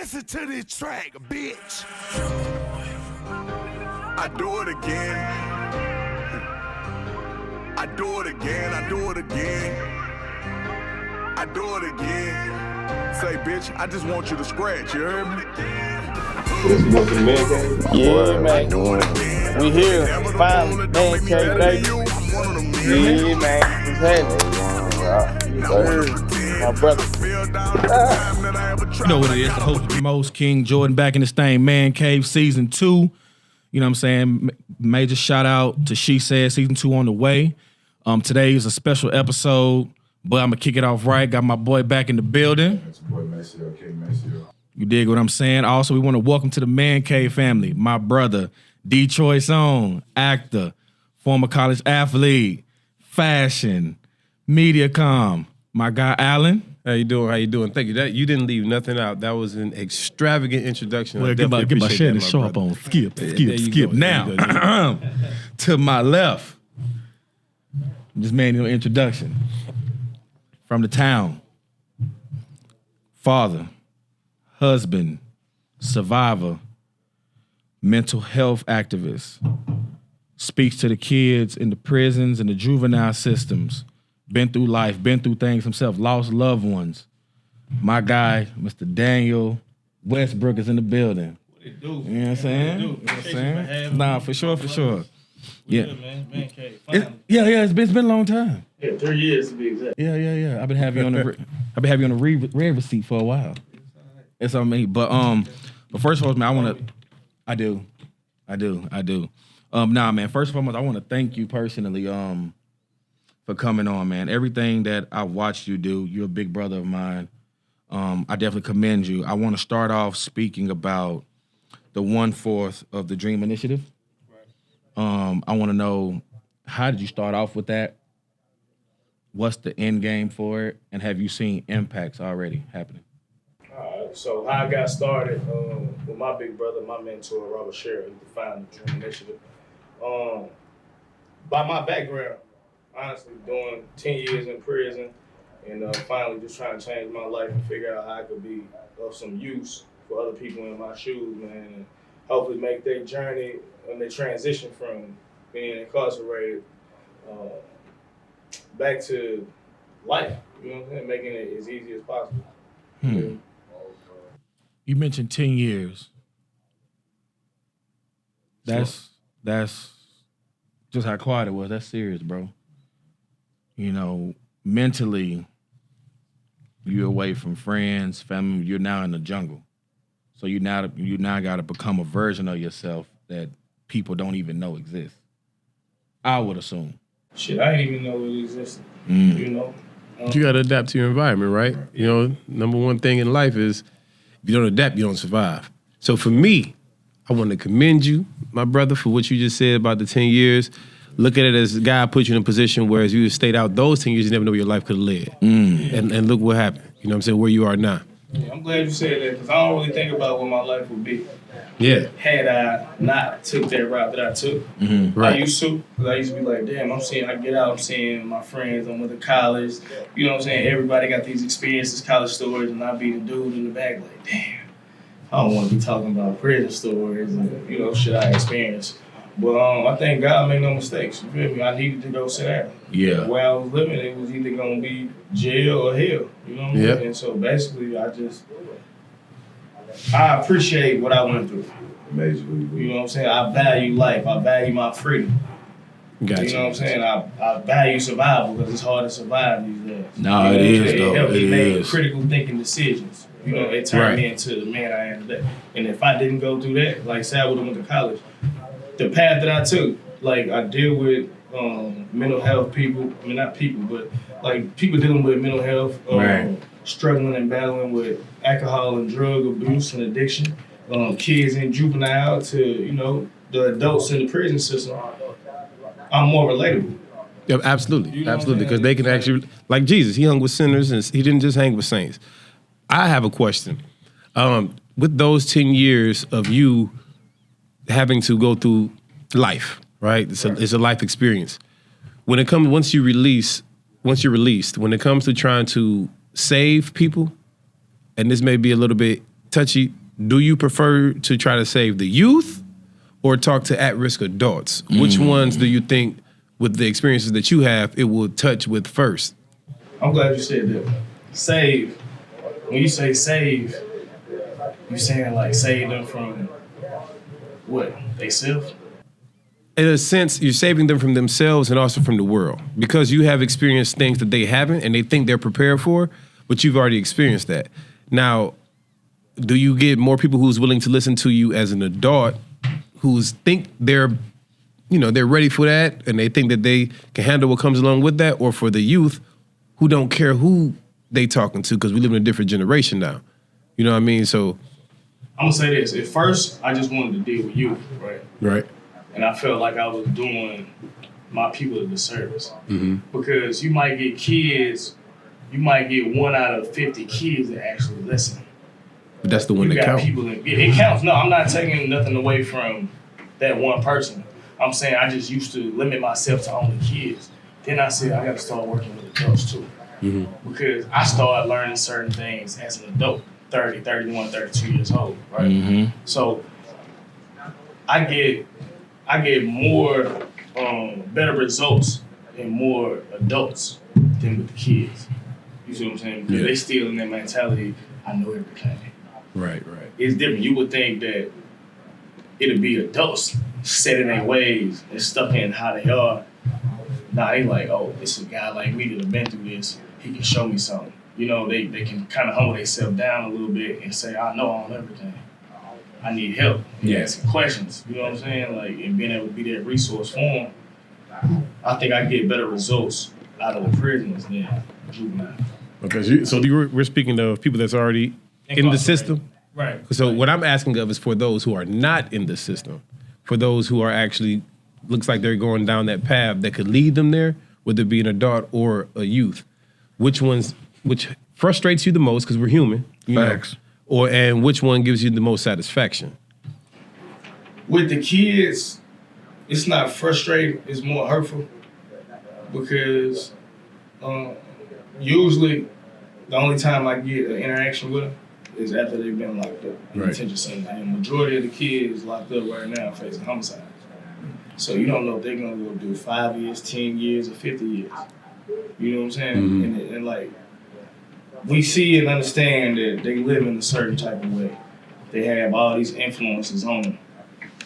Listen to this track, bitch. I do it again. I do it again. I do it again. I do it again. Say, bitch, I just want you to scratch. You heard me? Yeah, man. We here. Finally. Man cave, baby. Yeah, man. What's happening? My brother. You know what it is. The host with the most, King Jordan, back in this thing. Man Cave Season 2. You know what I'm saying? Major shout out to She Said Season 2 on the way. Today is a special episode, but I'm going to kick it off right. Got my boy back in the building. That's boy Maceo, King Maceo. You dig what I'm saying? Also, we want to welcome to the Man Cave family, my brother, Detroit's own, actor, former college athlete, fashion, MediaCom, my guy Alan. How you doing? How you doing? Thank you. That you didn't leave nothing out. That was an extravagant introduction. Well, get my shit and show up on skip. Now, to my left, this manual introduction from the town, father, husband, survivor, mental health activist, speaks to the kids in the prisons and the juvenile systems, been through life, been through things himself, lost loved ones. My guy, Mr. Daniel Westbrook is in the building. What it do? You know what I'm saying? What it do? You know what I'm saying? Nah, for sure. Yeah. Good, man. Man cave. Yeah, it's been a long time. Yeah, 3 years to be exact. Yeah. I've been having you on the red receipt for a while. It's on me. But first of all, man, I do. Nah, man, first and foremost, I want to thank you personally for coming on, man. Everything that I watched you do, you're a big brother of mine. I definitely commend you. I want to start off speaking about the 1/4 of the Dream Initiative. Right. I want to know, how did you start off with that? What's the end game for it? And have you seen impacts already happening? So how I got started with my big brother, my mentor, Robert Sherrill, who defined the Dream Initiative. By my background, honestly, doing 10 years in prison and finally just trying to change my life and figure out how I could be of some use for other people in my shoes, man, and hopefully make their journey and their transition from being incarcerated back to life, you know what I'm saying, making it as easy as possible. You mentioned 10 years. That's just how quiet it was. That's serious, bro. You know, mentally, you're away from friends, family. You're now in the jungle. So you now got to become a version of yourself that people don't even know exists. I would assume. Shit, I didn't even know it existed, you know? You got to adapt to your environment, right? You know, number one thing in life is if you don't adapt, you don't survive. So for me, I want to commend you, my brother, for what you just said about the 10 years. Look at it as God put you in a position where as you stayed out those 10 years, you never know where your life could have led. And look what happened. You know what I'm saying? Where you are now. Yeah, I'm glad you said that because I don't really think about what my life would be. Yeah. Had I not took that route that I took. Right. I used to. Because I used to be like, damn, I get out, I'm seeing my friends, I'm with the college. You know what I'm saying? Everybody got these experiences, college stories, and I be the dude in the back like, damn, I don't want to be talking about prison stories and, you know, shit I experienced. But I think God made no mistakes. You feel me? I needed to go sit down. Yeah. Where I was living, it was either going to be jail or hell. You know what I mean? And so basically, I appreciate what I went through. Amazing. You know what I'm saying? I value life. I value my freedom. Gotcha. You know what I'm saying? I value survival because it's hard to survive these days. No, you know, it is, it though. helped me It make is. critical thinking decisions. You know, it turned me into the man I am today. And if I didn't go through that, like say I would have went to college, the path that I took, like I deal with mental health people, I mean not people, but like people dealing with mental health, struggling and battling with alcohol and drug abuse and addiction, kids in juvenile to, you know, the adults in the prison system. I'm more relatable. Yeah, absolutely. You know Absolutely. Because what I'm they can saying? actually, like Jesus, he hung with sinners and he didn't just hang with saints. I have a question. With those 10 years of you having to go through life, right? It's a life experience. When it comes, once you're released, when it comes to trying to save people, and this may be a little bit touchy. Do you prefer to try to save the youth or talk to at-risk adults? Which ones do you think, with the experiences that you have, it will touch with first? I'm glad you said that. Save. When you say save, you saying like save them from what? They self? In a sense, you're saving them from themselves and also from the world, because you have experienced things that they haven't and they think they're prepared for, but you've already experienced that. Now, do you get more people who's willing to listen to you as an adult who's think they're ready for that and they think that they can handle what comes along with that, or for the youth who don't care who they talking to because we live in a different generation now? You know what I mean? So I'm gonna say this. At first, I just wanted to deal with youth, right? Right. And I felt like I was doing my people a disservice. Because you might get kids, you might get 1 out of 50 kids that actually listen. But that's the one You that got counts. people it counts. No, I'm not taking nothing away from that one person. I'm saying I just used to limit myself to only kids. Then I said I got to start working with adults too. Because I started learning certain things as an adult, 30, 31, 32 years old, right? So I get more better results and more adults than with the kids. You see what I'm saying? Because they still in that mentality, I know everything. Right. It's different. You would think that it'd be adults set in their ways and stuck in how they are. Nah, they like, oh, it's a guy like me that have been through this. He can show me something. You know, they can kind of humble themselves down a little bit and say, I know everything. I need help. Asking questions. You know what I'm saying? Like, and being able to be that resource for them. I think I get better results out of the prisons than juvenile. Okay, so we're speaking of people that's already in the system? Right. So what I'm asking of is for those who are not in the system, for those who are actually, looks like they're going down that path that could lead them there, whether it be an adult or a youth. Which frustrates you the most, because we're human. Facts. And which one gives you the most satisfaction? With the kids, it's not frustrating, it's more hurtful. Because usually the only time I get an interaction with them is after they've been locked up in the detention center. And the majority of the kids locked up right now facing homicides. So you don't know if they're gonna go do 5 years, 10 years, or 50 years. You know what I'm saying? And like, we see and understand that they live in a certain type of way. They have all these influences on them.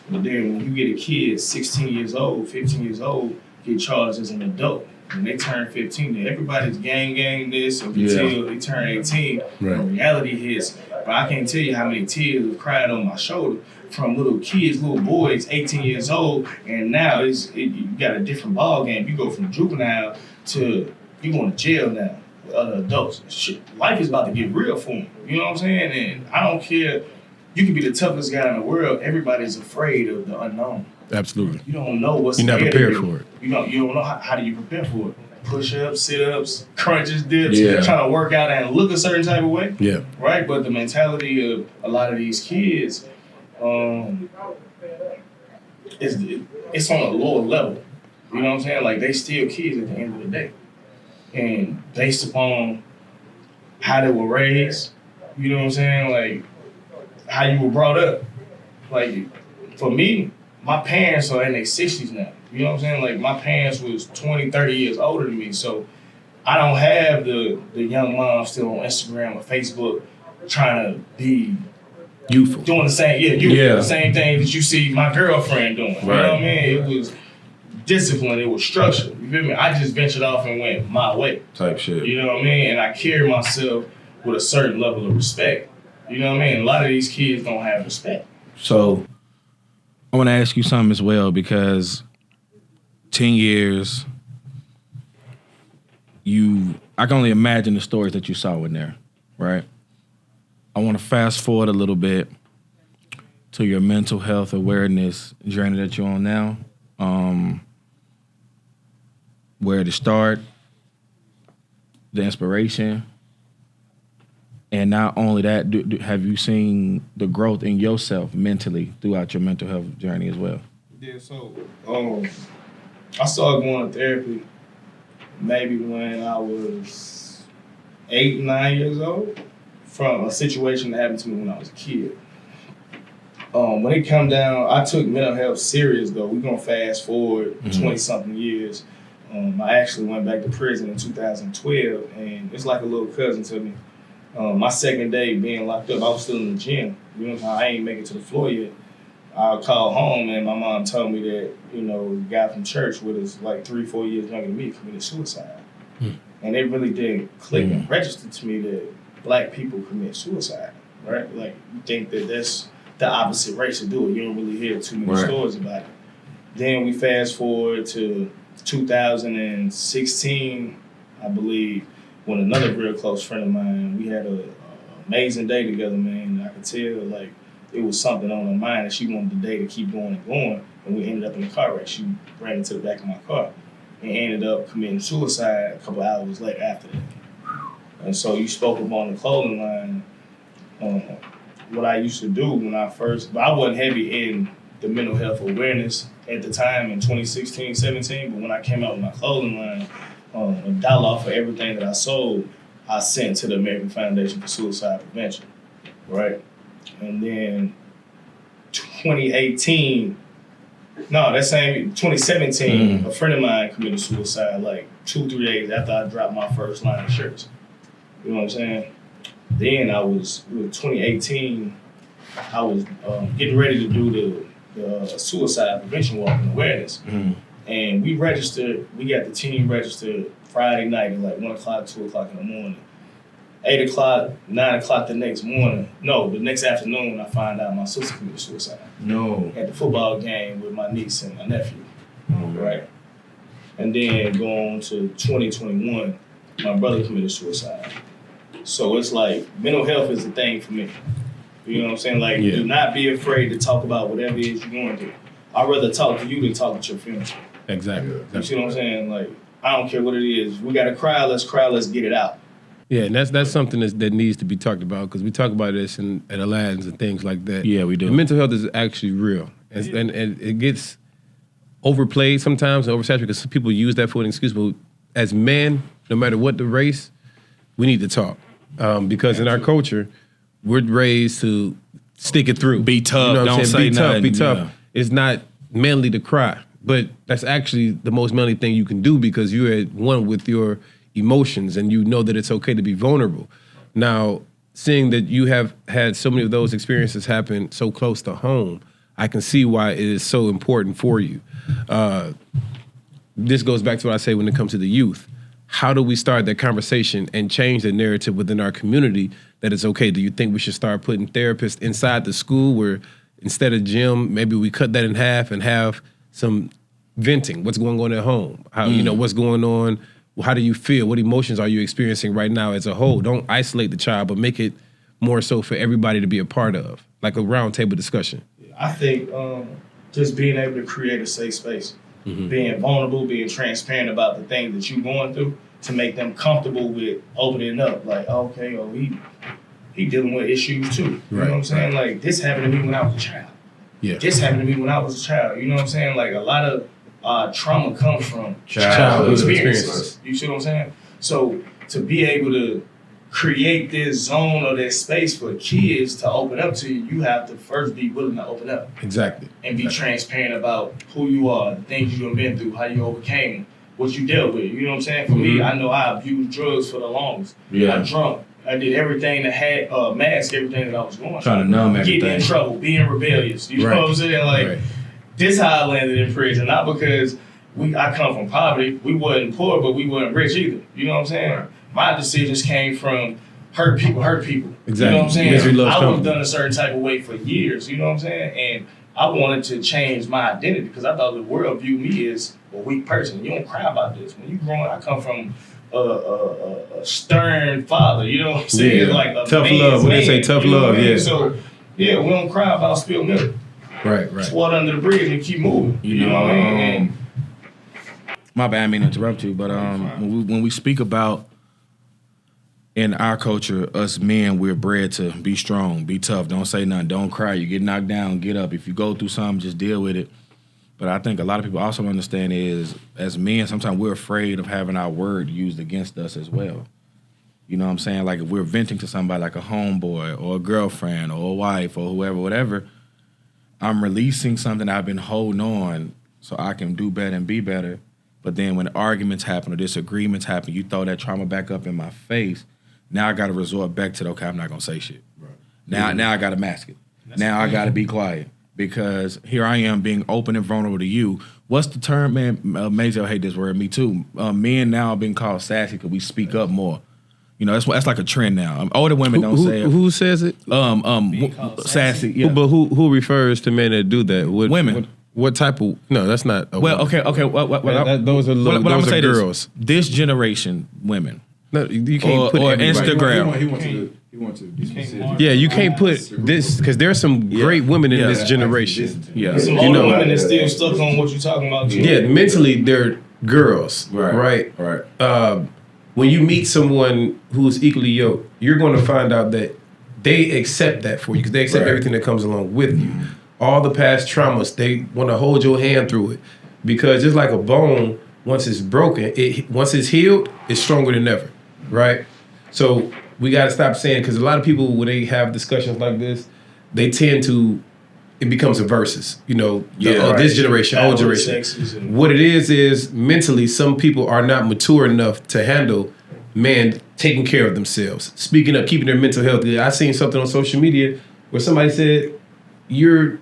But then when you get a kid 16 years old, 15 years old, get charged as an adult. When they turn 15, everybody's gang this until they turn 18. When reality hits. But I can't tell you how many tears have cried on my shoulder from little kids, little boys, 18 years old, and now you got a different ball game. You go from juvenile to you going to jail now with other adults. Shit, life is about to get real for them. You know what I'm saying? And I don't care. You can be the toughest guy in the world. Everybody's afraid of the unknown. Absolutely. You don't know what's You're not prepared for it. You don't know how do you prepare for it. Push-ups, sit-ups, crunches, dips, Yeah. trying to work out and look a certain type of way. Yeah. Right? But the mentality of a lot of these kids, it's on a lower level. You know what I'm saying? Like, they still kids at the end of the day. And based upon how they were raised, you know what I'm saying? Like, how you were brought up. Like, for me, my parents are in their 60s now. You know what I'm saying? Like, my parents was 20, 30 years older than me. So I don't have the young mom still on Instagram or Facebook trying to be youthful. Doing the same, the same thing that you see my girlfriend doing. You know what I mean? It was discipline, it was structure. You feel me? I just ventured off and went my way. Type shit. You know what I mean? And I carry myself with a certain level of respect. You know what I mean? A lot of these kids don't have respect. So I want to ask you something as well, because 10 years, I can only imagine the stories that you saw in there, right? I want to fast forward a little bit to your mental health awareness journey that you're on now. Where to start, the inspiration, and not only that, have you seen the growth in yourself mentally throughout your mental health journey as well? Yeah, so I started going to therapy maybe when I was 8, 9 years old. from a situation that happened to me when I was a kid. When it come down, I took mental health serious though. We're gonna fast forward 20-something years. I actually went back to prison in 2012, and it's like a little cousin to me. My second day being locked up, I was still in the gym. You know, I ain't make it to the floor yet. I called home, and my mom told me that, you know, the guy from church with us, like 3-4 years younger than me, committed suicide. And it really did click and register to me that black people commit suicide, right? Like, you think that that's the opposite race to do it. You don't really hear too many stories about it. Then we fast forward to 2016, I believe, when another real close friend of mine, we had an amazing day together, man. I could tell, like, it was something on her mind and she wanted the day to keep going and going. And we ended up in a car wreck. She ran into the back of my car and ended up committing suicide a couple hours later after that. And so you spoke upon the clothing line. What I used to do when I wasn't heavy in the mental health awareness at the time in 2016, 17, but when I came out with my clothing line, $1 off for everything that I sold, I sent to the American Foundation for Suicide Prevention, right? And then 2017, a friend of mine committed suicide like 2-3 days after I dropped my first line of shirts. You know what I'm saying? Then with 2018, I was getting ready to do the suicide prevention walk and awareness. And we got the team registered Friday night at like 1 o'clock, 2 o'clock in the morning. 8 o'clock, 9 o'clock the next afternoon, I find out my sister committed suicide. No. At the football game with my niece and my nephew, right? And then going to 2021, my brother committed suicide. So it's like mental health is a thing for me. You know what I'm saying? Like, do not be afraid to talk about whatever it is you're going through. I'd rather talk to you than talk at your funeral. Exactly. You see what I'm saying? Like, I don't care what it is. We got to cry, let's get it out. Yeah, and that's something that needs to be talked about because we talk about this at Aladdin's and things like that. Yeah, we do. And mental health is actually real. And it gets overplayed sometimes and oversaturated because people use that for an excuse. But as men, no matter what the race, we need to talk. Because in our culture, we're raised to stick it through. Be tough, you know don't say nothing. Be tough. Yeah. It's not manly to cry, but that's actually the most manly thing you can do because you're at one with your emotions and you know that it's okay to be vulnerable. Now, seeing that you have had so many of those experiences happen so close to home, I can see why it is so important for you. This goes back to what I say when it comes to the youth. How do we start that conversation and change the narrative within our community that it's okay? Do you think we should start putting therapists inside the school where instead of gym, maybe we cut that in half and have some venting? What's going on at home? How what's going on? How do you feel? What emotions are you experiencing right now as a whole? Don't isolate the child, but make it more so for everybody to be a part of, like a round table discussion. I think just being able to create a safe space, being vulnerable, being transparent about the things that you're going through to make them comfortable with opening up. Like, okay, he dealing with issues too. You know what I'm saying? Like, this happened to me when I was a child. Yeah. This happened to me when I was a child. You know what I'm saying? Like, a lot of trauma comes from Childhood experiences. You see what I'm saying? So to be able to create this zone or this space for kids to open up to you, you have to first be willing to open up. Exactly. And be transparent about who you are, the things you've been through, how you overcame them, what you dealt with. You know what I'm saying? For me, I know I abused drugs for the longest. Yeah. I drunk. I did everything to mask everything that I was going through. Trying to numb everything. Getting in trouble, being rebellious. You know what I'm saying? Like, this how I landed in prison. Not because I come from poverty. We wasn't poor, but we wasn't rich either. You know what I'm saying? Right. My decisions came from hurt people. Exactly. You know what I'm saying? Misery loves I company. was done a certain type of way for years. You know what I'm saying? And I wanted to change my identity because I thought the world viewed me as a weak person. You don't cry about this. When you growing, I come from a stern father. You know what I'm saying? Yeah. Like a tough love. When they say tough love, yeah. So yeah, we don't cry about spilled milk. Right. Just water under the bridge and keep moving. You know what I mean? My bad, I mean to interrupt you, but when we speak about in our culture, us men, we're bred to be strong, be tough, don't say nothing, don't cry. You get knocked down, get up. If you go through something, just deal with it. But I think a lot of people also understand is, as men, sometimes we're afraid of having our word used against us as well. You know what I'm saying? Like if we're venting to somebody like a homeboy or a girlfriend or a wife or whoever, whatever, I'm releasing something I've been holding on so I can do better and be better. But then when arguments happen or disagreements happen, you throw that trauma back up in my face. Now I got to resort back to, okay, I'm not going to say shit. Right. Now I got to mask it. Now I got to be quiet because here I am being open and vulnerable to you. What's the term, man? Maisie, I hate this word, me too. Men now are being called sassy because we speak up more. You know, that's like a trend now. Older women don't say it. Who says it? Sassy. Yeah. But who refers to men that do that? Women. What type of? No, that's not. Well, okay. Those are girls. This generation women. No, you can't put or everybody. Instagram. He wants to be specific. Yeah, you can't put this because there's some great women in this generation. Yeah, Some older women that's still stuck on what you're talking about. Yeah, mentally they're girls, right? When you meet someone who's equally yoked, you're going to find out that they accept that for you because they accept everything that comes along with you. All the past traumas, they want to hold your hand through it because just like a bone, once it's broken, once it's healed, it's stronger than ever, right? So we got to stop saying, because a lot of people, when they have discussions like this, they tend to, it becomes a versus, you know, this generation, old generation. What it is mentally, some people are not mature enough to handle man taking care of themselves, speaking up, keeping their mental health. I seen something on social media where somebody said, you're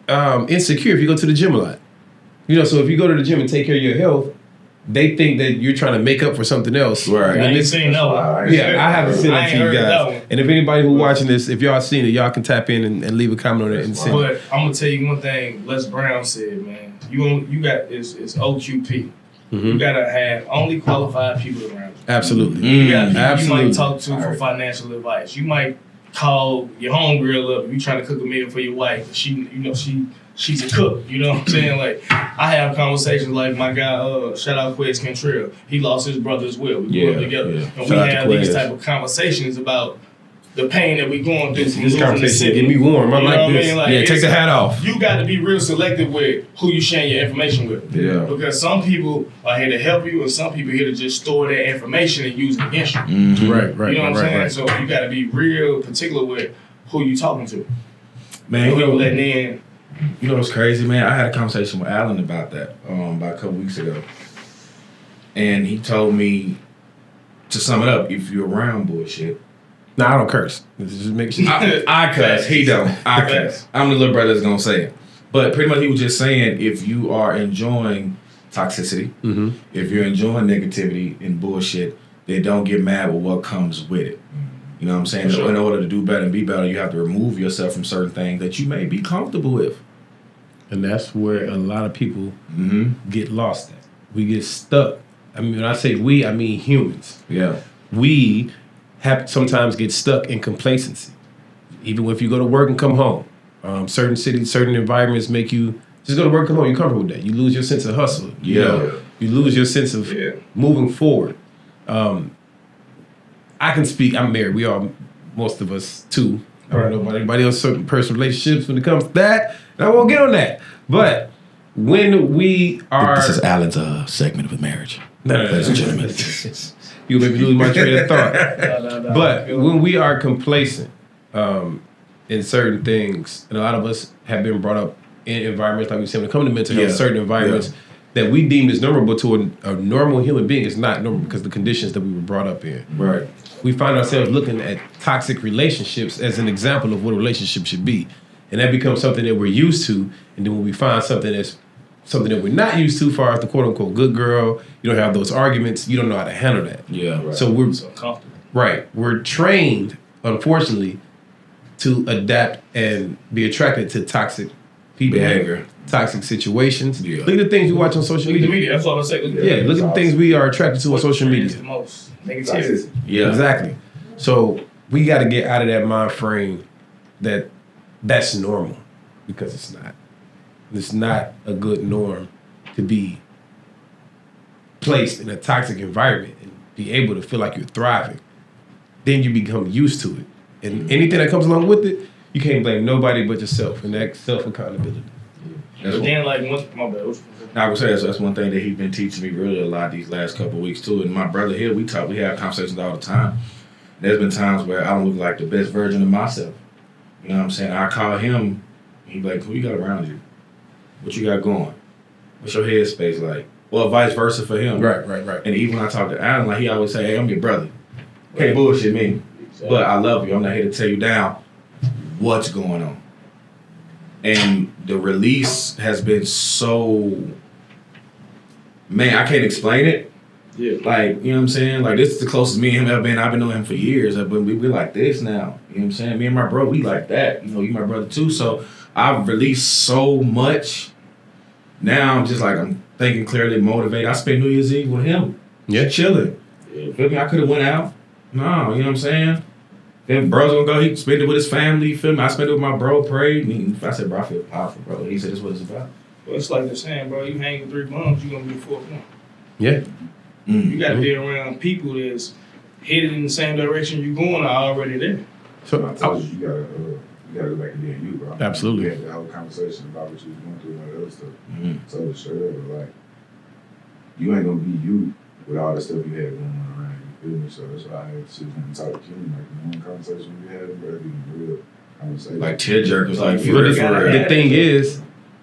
insecure if you go to the gym a lot. You know, so if you go to the gym and take care of your health, they think that you're trying to make up for something else. Right. I ain't seen that one. Yeah, I haven't seen that to you guys. And if anybody who's watching this, if y'all seen it, y'all can tap in and leave a comment on it and send it. But I'm gonna tell you one thing. Les Brown said, man, you got it's OQP. You gotta have only qualified people around you. Absolutely. You got people Absolutely. you might talk to for financial advice. You might call your homegirl up. You trying to cook a meal for your wife. She's a cook, you know what I'm saying? Like, I have conversations like my guy, shout out Quez Cantrell. He lost his brother as well. We grew up together. Yeah. And we have these type of conversations about the pain that we going through. This conversation get me warm. I like this. Like, take the hat off. You got to be real selective with who you sharing your information with. Yeah. Because some people are here to help you, and some people are here to just store their information and use it against you. Right. You know what I'm saying? So you got to be real particular with who you talking to. Man, who you letting in. You know what's crazy, man? I had a conversation with Alan about that about a couple weeks ago. And he told me, to sum it up, if you're around bullshit. Nah, I don't curse. Just make sure. I cuss. He don't. I cuss. I'm the little brother that's going to say it. But pretty much he was just saying, if you are enjoying toxicity, if you're enjoying negativity and bullshit, then don't get mad with what comes with it. You know what I'm saying? Sure. In order to do better and be better, you have to remove yourself from certain things that you may be comfortable with. And that's where a lot of people get lost at. We get stuck. I mean, when I say we, I mean humans. Yeah. We have sometimes get stuck in complacency. Even if you go to work and come home. Certain cities, certain environments make you just go to work and come home. You're comfortable with that. You lose your sense of hustle. You know? You lose your sense of moving forward. I can speak. I'm married. We are, most of us, too. I don't know about anybody else, certain personal relationships when it comes to that. And I won't get on that. But when we are... This is Alan's segment of marriage. Ladies and gentlemen. You'll make me lose my train of thought. But when we are complacent in certain things, and a lot of us have been brought up in environments, like we said, when it comes to mental health, certain environments that we deem as normal, but to a normal human being is not normal because of the conditions that we were brought up in. Right. We find ourselves looking at toxic relationships as an example of what a relationship should be. And that becomes something that we're used to. And then when we find something that's something that we're not used to, far as the quote unquote good girl, you don't have those arguments, you don't know how to handle that. Yeah. Right. So we're uncomfortable. Right. We're trained, unfortunately, to adapt and be attracted to toxic people, behavior, toxic situations. Yeah. Look at the things we watch on social media. That's what I'm saying. Look at the things we are attracted to on social media. The most negativity. Yeah. Exactly. So we got to get out of that mind frame that that's normal, because it's not. It's not a good norm to be placed in a toxic environment and be able to feel like you're thriving. Then you become used to it. And anything that comes along with it, you can't blame nobody but yourself, and that self-accountability. But then, like, my bad. I would say that's one thing that he's been teaching me really a lot these last couple of weeks too. And my brother here, we have conversations all the time. There's been times where I don't look like the best version of myself. You know what I'm saying? I call him, he be like, who you got around you? What you got going? What's your headspace like? Well, vice versa for him. Right. And even when I talk to Alan, like he always say, hey, I'm your brother. Can't bullshit me. But I love you. I'm not here to tear you down. What's going on? And the release has been so, man, I can't explain it. Yeah. Like, you know what I'm saying? Like, this is the closest me and him have been. I've been knowing him for years. But we like this now. You know what I'm saying? Me and my bro, we like that. You know, you my brother too. So I've released so much. Now I'm just like, I'm thinking clearly, motivated. I spent New Year's Eve with him. Yeah. Chilling. You feel me? I could have went out. No, you know what I'm saying? Then bro's gonna go, he spend it with his family, you feel me? I spent it with my bro, prayed. And I said, bro, I feel powerful, bro. He said, that's what it's about. Well, it's like they're saying, bro, you hang with 3 bums, you're gonna be the 4th one. Yeah. You gotta be around people that's headed in the same direction you're going are already there. So I told you, you gotta go back and be in you, bro. Absolutely. We had the whole conversation about what you was going through and all that other stuff. So straight up, like, you ain't gonna be you with all the stuff you had going on around you. Feel me? So that's why I had to sit down and talk to you. Like, the one conversation we had, bro, be real conversation. Like tearjerkers, like for But real. the thing is,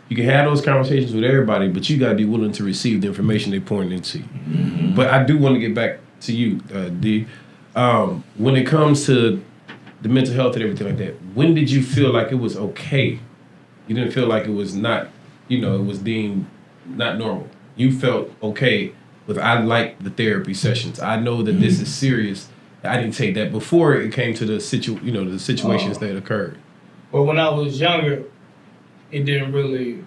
you can have those conversations with everybody, but you gotta be willing to receive the information they pouring into you. Mm-hmm. But I do want to get back to you, D. When it comes to the mental health and everything like that, when did you feel like it was okay? You didn't feel like it was not, it was deemed not normal. You felt okay with, I like the therapy sessions. I know that this is serious. I didn't take that before it came to the the situations that occurred. Well, when I was younger, it didn't really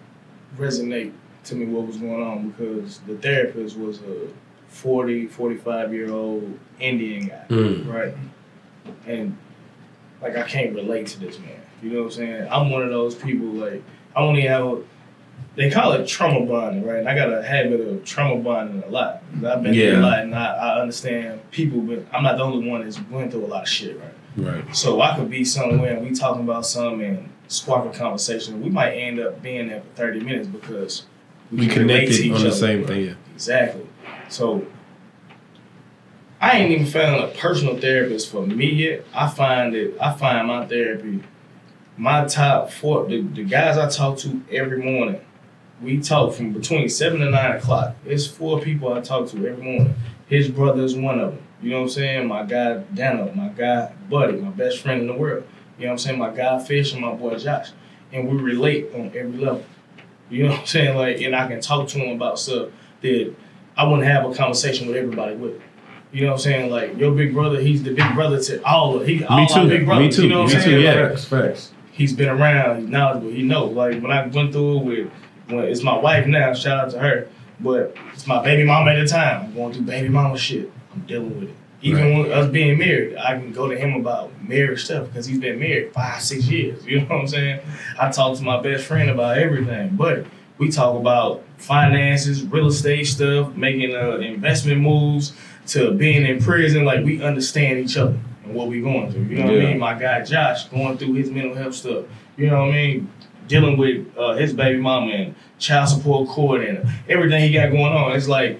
resonate to me what was going on because the therapist was a 40, 45-year-old Indian guy, right? And like, I can't relate to this man. You know what I'm saying? I'm one of those people, like, I only have they call it trauma bonding, right? And I got a habit of trauma bonding a lot. I've been through a lot, and I understand people, but I'm not the only one that's went through a lot of shit, right? Right. So I could be somewhere and we talking about something and spark a conversation. We might end up being there for 30 minutes because We can relate to connected each on the other, same right? thing, yeah. Exactly. So I ain't even found a personal therapist for me yet. I find my therapy, my top 4, the guys I talk to every morning, we talk from between 7 and 9 o'clock. It's 4 people I talk to every morning. His brother is one of them. You know what I'm saying? My guy Dano, my guy Buddy, my best friend in the world. You know what I'm saying? My guy Fish and my boy Josh. And we relate on every level. You know what I'm saying? Like, and I can talk to him about stuff that I wouldn't have a conversation with everybody with. You know what I'm saying? Like, your big brother, he's the big brother to all our big brothers. Me too. You know what I'm saying? Yeah. Facts. He's been around, he's knowledgeable, he knows. Like, when I went through it when it's my wife now, shout out to her, but it's my baby mama at the time. I'm going through baby mama shit. I'm dealing with it. Even with us being married, I can go to him about marriage stuff because he's been married 5-6 years. You know what I'm saying? I talk to my best friend about everything, but we talk about finances, real estate stuff, making investment moves, to being in prison. Like, we understand each other and what we going through. You know what I mean? My guy Josh going through his mental health stuff. You know what I mean? Dealing with his baby mama and child support court and everything he got going on. It's like,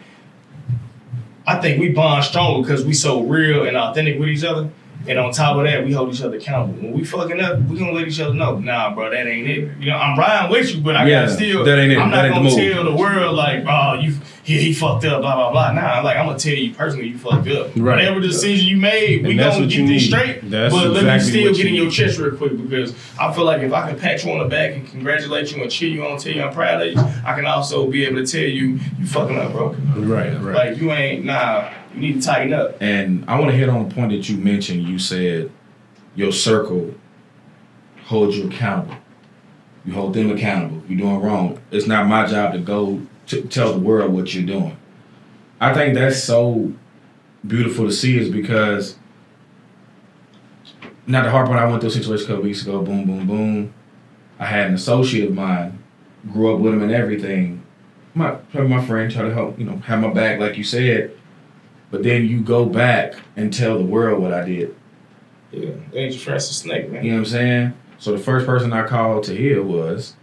I think we bond strong because we so real and authentic with each other. And on top of that, we hold each other accountable. When we fucking up, we gonna let each other know, nah, bro, that ain't it. You know, I'm riding with you, but I gotta still, that ain't it. I'm That not ain't gonna the move. tell the world like, oh, he fucked up, blah, blah, blah. Nah, like, I'm gonna tell you personally, you fucked up. Right. Whatever decision you made, we that's gonna what get you this need. straight. That's but let exactly me still what get in you your need. chest real quick because I feel like if I can pat you on the back and congratulate you and cheer you on, tell you I'm proud of you, I can also be able to tell you, you fucking up, bro. Right. Like, you ain't, you need to tighten up. And I want to hit on the point that you mentioned. You said your circle holds you accountable. You hold them accountable. You're doing wrong. It's not my job to go to tell the world what you're doing. I think that's so beautiful to see is because, not to harp on, I went through a situation a couple weeks ago, boom, boom, boom. I had an associate of mine, grew up with him and everything. Probably my friend, try to help, have my back like you said. But then you go back and tell the world what I did. Yeah, ain't your friend's a snake, man. You know what I'm saying? So the first person I called to hear was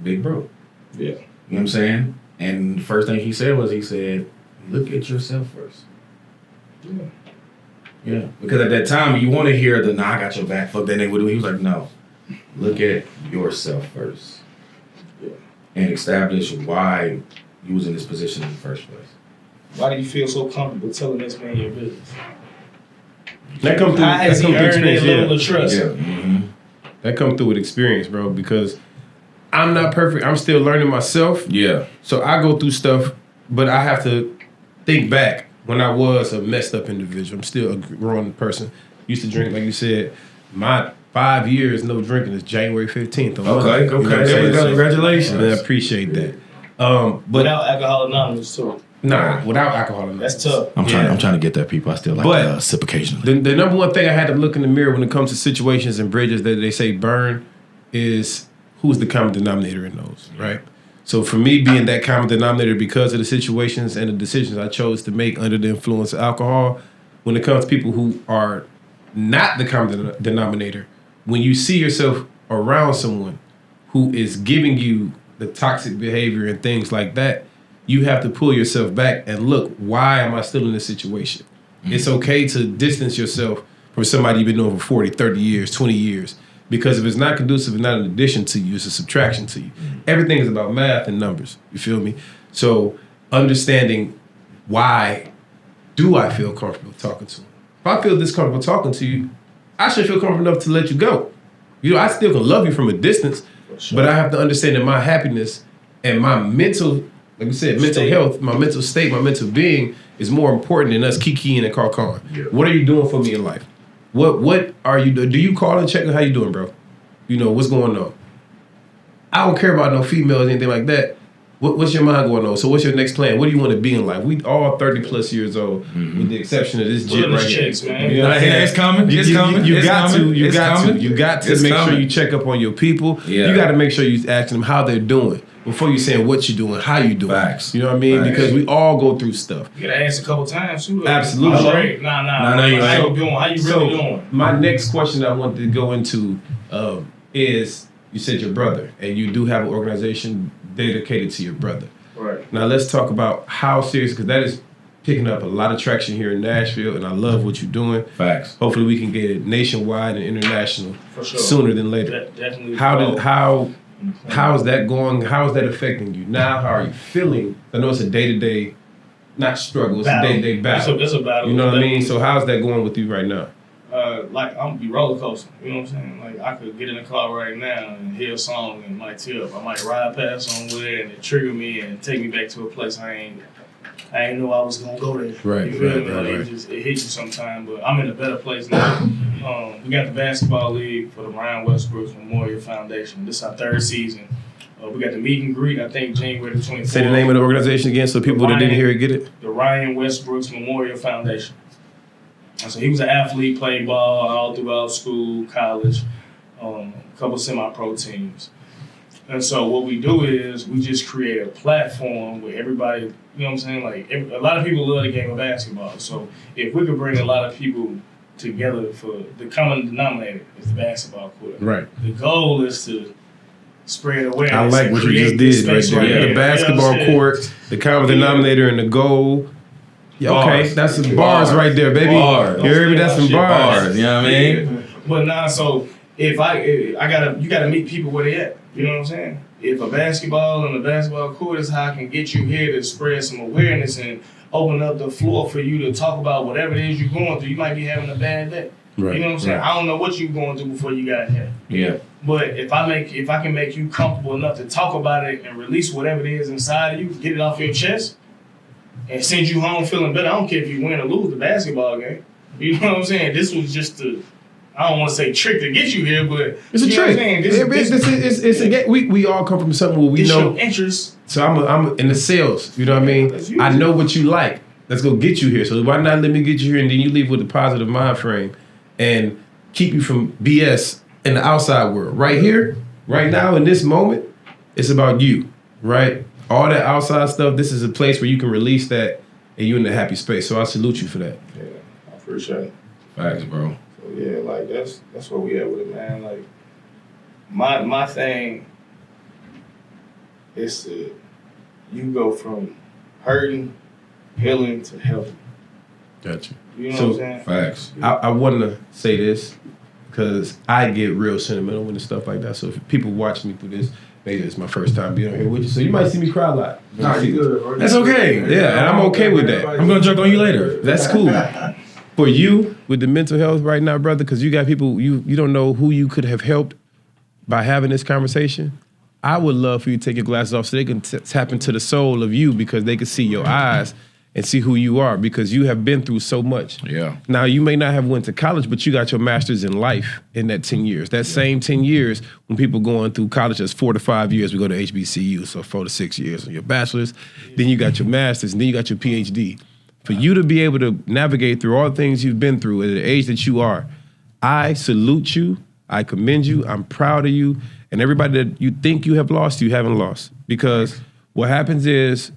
Big Bro. Yeah. You know what I'm saying? And the first thing he said was, look at yourself first. Yeah. Yeah, because at that time you want to hear the "Nah, I got your back." Fuck that nigga. What do he was like? No, look at yourself first, and establish why you was in this position in the first place. Why do you feel so comfortable telling this man your business? That come through. How has he earned that level of trust? Yeah. Mm-hmm. That come through with experience, bro. Because I'm not perfect. I'm still learning myself. Yeah. So I go through stuff, but I have to think back when I was a messed up individual. I'm still a grown person. Used to drink, like you said. My 5 years no drinking is January 15th. Okay. There we go. Congratulations. Man, I appreciate that. But Without Alcohol Anonymous too. nah, without alcohol. That's tough. I'm trying to get that, people. I still like to sip occasionally. The number one thing I had to look in the mirror when it comes to situations and bridges that they say burn is who's the common denominator in those, right? So for me, being that common denominator because of the situations and the decisions I chose to make under the influence of alcohol, when it comes to people who are not the common denominator, when you see yourself around someone who is giving you the toxic behavior and things like that, you have to pull yourself back and look, why am I still in this situation? Mm-hmm. It's okay to distance yourself from somebody you've been knowing for 40, 30 years, 20 years. Because if it's not conducive, it's not an addition to you, it's a subtraction to you. Mm-hmm. Everything is about math and numbers, you feel me? So understanding why do I feel comfortable talking to him? If I feel discomfortable talking to you, I should feel comfortable enough to let you go. You know, I still can love you from a distance, but I have to understand that my happiness and my mental, like we said, mental health, my mental state, my mental being is more important than us kikiing and caw-cawing. Yeah. What are you doing for me in life? What are you doing? Do you call and check on how you doing, bro? You know, what's going on? I don't care about no females, anything like that. What's your mind going on? So what's your next plan? What do you want to be in life? We all 30 plus years old, with the exception of this jit right here. Man. You know what I'm saying? It's coming. It's coming. You It's got coming. to. You It's got coming. to. You got to It's make sure coming. you check up on your people. Yeah. You got to make sure you asking them how they're doing before you saying what you're doing, how you doing. Facts. You know what I mean? Facts. Because we all go through stuff. You gotta ask a couple times too. Absolutely. All right. Nah. you How ain't. you doing? How you So really doing? my next question I wanted to go into is you said your brother, and you do have an organization dedicated to your brother. Right. Now let's talk about how serious, because that is picking up a lot of traction here in Nashville, and I love what you're doing. Facts. Hopefully we can get it nationwide and international For sure. sooner than later. Definitely. How is that going? How is that affecting you now? How are you feeling? I know it's a day-to-day, not struggle, it's a day-to-day battle. It's a battle. You know what I mean? So how's that going with you right now? Like I'm be roller coasting. You know what I'm saying? Like I could get in the car right now and hear a song and it might tear up. I might ride past somewhere and it trigger me and take me back to a place I ain't know I was gonna go there. Right, You feel right, me? right, Like, right. it hits you sometime, but I'm in a better place now. We got the basketball league for the Ryan Westbrook Memorial Foundation. This is our third season. We got the meet and greet, I think January the 24th. Say the name of the organization again so people that didn't hear it get it. The Ryan Westbrook Memorial Foundation. And so he was an athlete, played ball all throughout school, college, a couple semi-pro teams. And so what we do is we just create a platform where everybody, you know what I'm saying? Like a lot of people love the game of basketball. So if we could bring a lot of people together for the common denominator is the basketball court. Right. The goal is to spread awareness. I like and what you create just this did right space there. here. The basketball You know what I'm court, the common denominator, and the goal. Yeah, okay, Bars. that's some bars right there, baby. Bars. You heard me? That's some bars. Bars. You know what I mean? Yeah. But nah, so if you gotta meet people where they at. You know what I'm saying? If a basketball and a basketball court is how I can get you here to spread some awareness and open up the floor for you to talk about whatever it is you're going through. You might be having a bad day. Right, You know what I'm saying? right. I don't know what you're going through before you got here. Yeah. But if I can make you comfortable enough to talk about it and release whatever it is inside of you, get it off your chest, and send you home feeling better. I don't care if you win or lose the basketball game. You know what I'm saying? This was just I don't want to say trick to get you here, but It's a you know what I'm trick. saying? It's a game. We all come from something where we It's know. your interest. So I'm in the sales. You know what I mean? That's you. I know what you like. Let's go get you here. So why not let me get you here and then you leave with a positive mind frame and keep you from BS in the outside world. Right here, right now, in this moment, it's about you, right? All that outside stuff, this is a place where you can release that and you're in a happy space. So I salute you for that. Yeah, I appreciate it. Facts, bro. So yeah, like that's where we at with it, man. Like my thing is to you go from hurting, healing to healthy. Gotcha. You know what I'm saying? Facts. I want to say this because I get real sentimental when it's stuff like that. So if people watch me through this, maybe it's my first time being here with you, so you might see me cry a lot. Nah, you good, bro. That's okay. Yeah, and I'm okay with that. I'm gonna joke on you later. That's cool. For you, with the mental health right now, brother, because you got people, you don't know who you could have helped by having this conversation. I would love for you to take your glasses off so they can tap into the soul of you, because they can see your eyes and see who you are, because you have been through so much. Yeah. Now, you may not have went to college, but you got your master's in life in that 10 years. That same 10 years, when people going through college, that's 4 to 5 years, we go to HBCU, so 4 to 6 years on your bachelor's, then you got your master's, and then you got your PhD. For you to be able to navigate through all the things you've been through at the age that you are, I salute you, I commend you, I'm proud of you, and everybody that you think you have lost, you haven't lost. Because what happens is,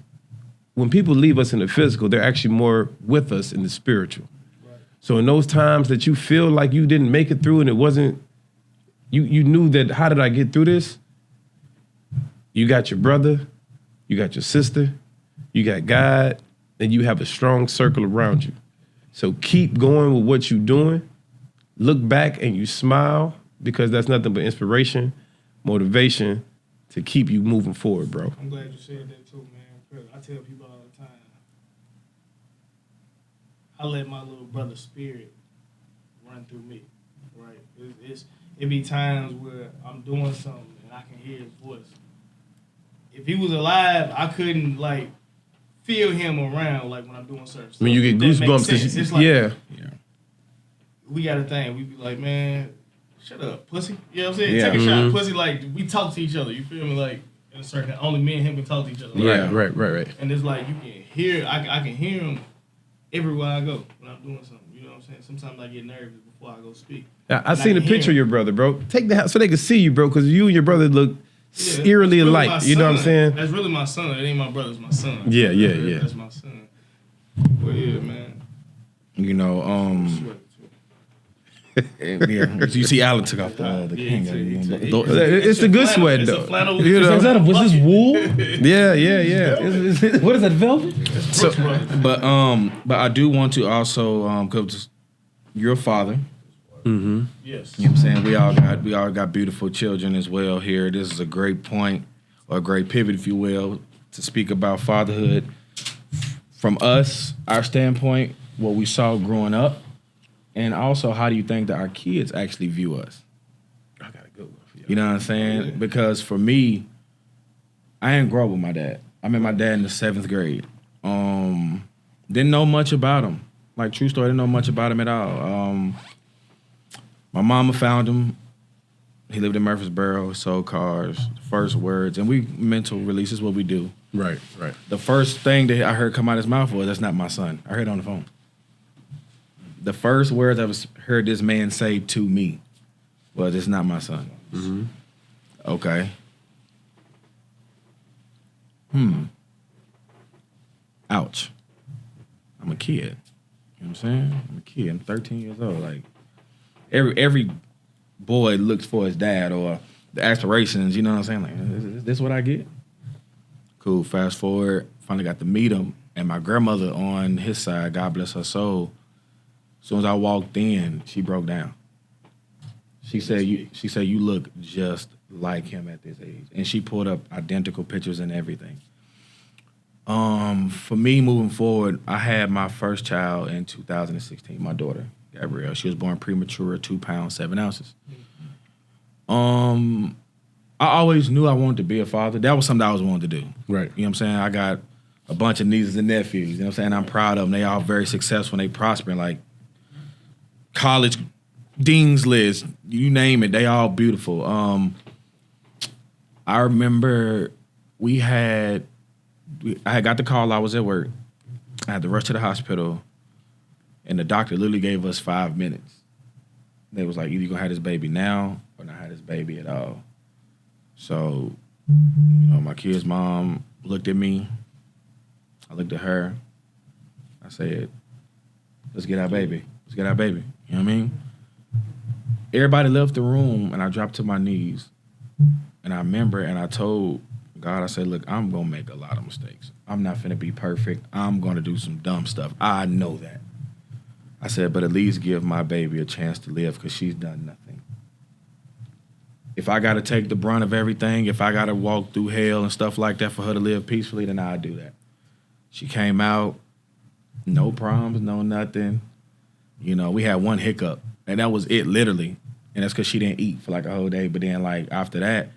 when people leave us in the physical, they're actually more with us in the spiritual. Right. So in those times that you feel like you didn't make it through and it wasn't, you knew that, how did I get through this? You got your brother, you got your sister, you got God, and you have a strong circle around you. So keep going with what you're doing. Look back and you smile, because that's nothing but inspiration, motivation to keep you moving forward, bro. I'm glad you said that too, man. I tell people all the time, I let my little brother's spirit run through me, right? It be times where I'm doing something and I can hear his voice. If he was alive, I couldn't like feel him around like when I'm doing certain stuff. I mean, you get goosebumps. It's like, yeah. We got a thing. We be like, man, shut up, pussy. You know what I'm saying? Yeah. Take a shot, pussy. Like, we talk to each other. You feel me? Like, in a certain, only me and him can talk to each other. Like, Right. And it's like, you can hear, I can hear him everywhere I go when I'm doing something. You know what I'm saying? Sometimes I get nervous before I go speak. I seen a picture of your brother, bro. Take the house so they can see you, bro, because you and your brother look eerily really alike. You know what I'm saying? That's really my son. It ain't my brother, it's my son. Yeah. That's my son. Well, yeah, man. You know, yeah. You see, Alan took off the king. It's a good sweat, it's though. A flannel. You know? Was this wool? Yeah. What is that, velvet? But I do want to also, because you're a father. Mm-hmm. Yes. You know what I'm saying? We all got beautiful children as well here. This is a great point, or a great pivot, if you will, to speak about fatherhood from us, our standpoint, what we saw growing up, and also how do you think that our kids actually view us? I got a good one for you. You know what I'm saying? Yeah. Because for me, I didn't grow up with my dad. I met my dad in the 7th grade. Didn't know much about him. Like, true story, didn't know much about him at all. My mama found him. He lived in Murfreesboro, sold cars, first words, and we mental release is what we do. Right. The first thing that I heard come out of his mouth was, "That's not my son." I heard it on the phone. The first words I heard this man say to me was, "It's not my son." Mm-hmm. Okay. Ouch. I'm a kid. You know what I'm saying? I'm a kid. I'm 13 years old. Like, every boy looks for his dad or the aspirations, you know what I'm saying? Like, is this what I get? Cool. Fast forward, finally got to meet him. And my grandmother on his side, God bless her soul, as soon as I walked in, she broke down. She said, you look just like him at this age. And she pulled up identical pictures and everything. For me, moving forward, I had my first child in 2016, my daughter, Gabrielle. She was born premature, 2 pounds, 7 ounces. I always knew I wanted to be a father. That was something I always wanted to do. Right. You know what I'm saying? I got a bunch of nieces and nephews. You know what I'm saying? I'm proud of them. They all very successful and they prospering. Like, college dean's list, you name it, they all beautiful. I remember I had got the call, I was at work. I had to rush to the hospital, and the doctor literally gave us 5 minutes. They was like, either you're going to have this baby now or not have this baby at all. So, you know, my kid's mom looked at me. I looked at her. I said, let's get our baby. Let's get our baby. You know what I mean? Everybody left the room, and I dropped to my knees. And I remember, and I told God, I said, look, I'm going to make a lot of mistakes. I'm not finna be perfect. I'm going to do some dumb stuff. I know that. I said, but at least give my baby a chance to live because she's done nothing. If I got to take the brunt of everything, if I got to walk through hell and stuff like that for her to live peacefully, then I'll do that. She came out, no problems, no nothing. You know, we had one hiccup, and that was it, literally. And that's because she didn't eat for like a whole day. But then, like, after that,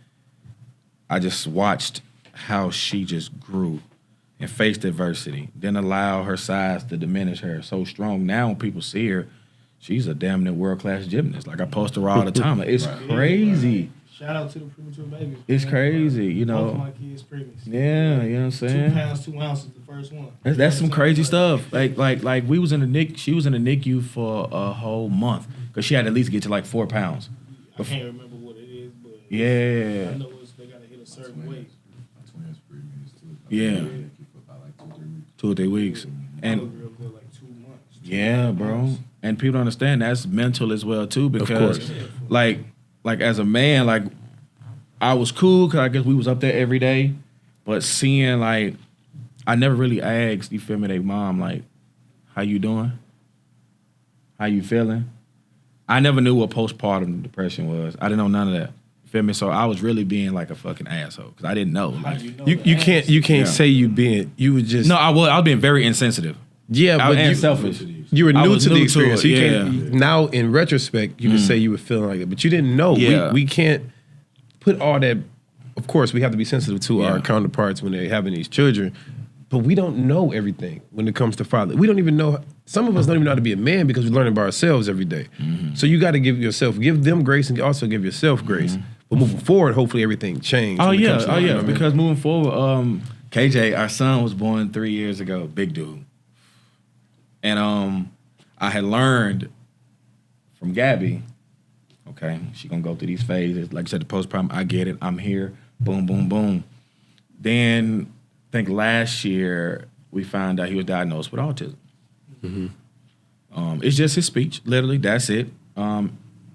I just watched how she just grew and faced adversity, didn't allow her size to diminish her. So strong. Now when people see her, she's a damn near world-class gymnast. Like, I post her all the time. Like, it's crazy. Shout out to the premature babies. It's crazy, you know. Both of my kids pregnant. Yeah, you know what I'm saying? 2 pounds, 2 ounces, the first one. That's some crazy stuff. Like we was in the NIC. She was in the NICU for a whole month because she had to at least get to like 4 pounds. I can't remember what it is, but Yeah. I know they gotta hit a certain weight. Twins pregnant too. Yeah. For about like 2 or 3 weeks. 2 or 3 weeks. I look And real good, like 2 months. yeah, bro. And people don't understand that's mental as well too because course. like as a man, like I was cool because I guess we was up there every day, but seeing like I never really asked, you feel me, they mom like, how you doing? How you feeling? I never knew what postpartum depression was. I didn't know none of that. You feel me? So I was really being like a fucking asshole because I didn't know. Like, You can't Yeah. say you was just no, I was being very insensitive. yeah, but and you, selfish. you were I new was to the new to experience. it, You yeah. can't now in retrospect you can say you were feeling like it, but you didn't know. Yeah. We can't put all that. Of course, we have to be sensitive to our Yeah. counterparts when they're having these children, but we don't know everything when it comes to father. We don't even know. Some of us don't even know how to be a man because we're learning by ourselves every day. So you got to give them grace and also give yourself grace. But moving forward, hopefully everything changed. Oh when it yeah, comes to that, you know what I mean? because moving forward, KJ, our son was born 3 years ago, big dude. And I had learned from Gabby, okay, she gonna go through these phases. Like I said, the postpartum, I get it, I'm here, boom, boom, boom. Then I think last year we found out he was diagnosed with autism. It's just his speech, literally, that's it.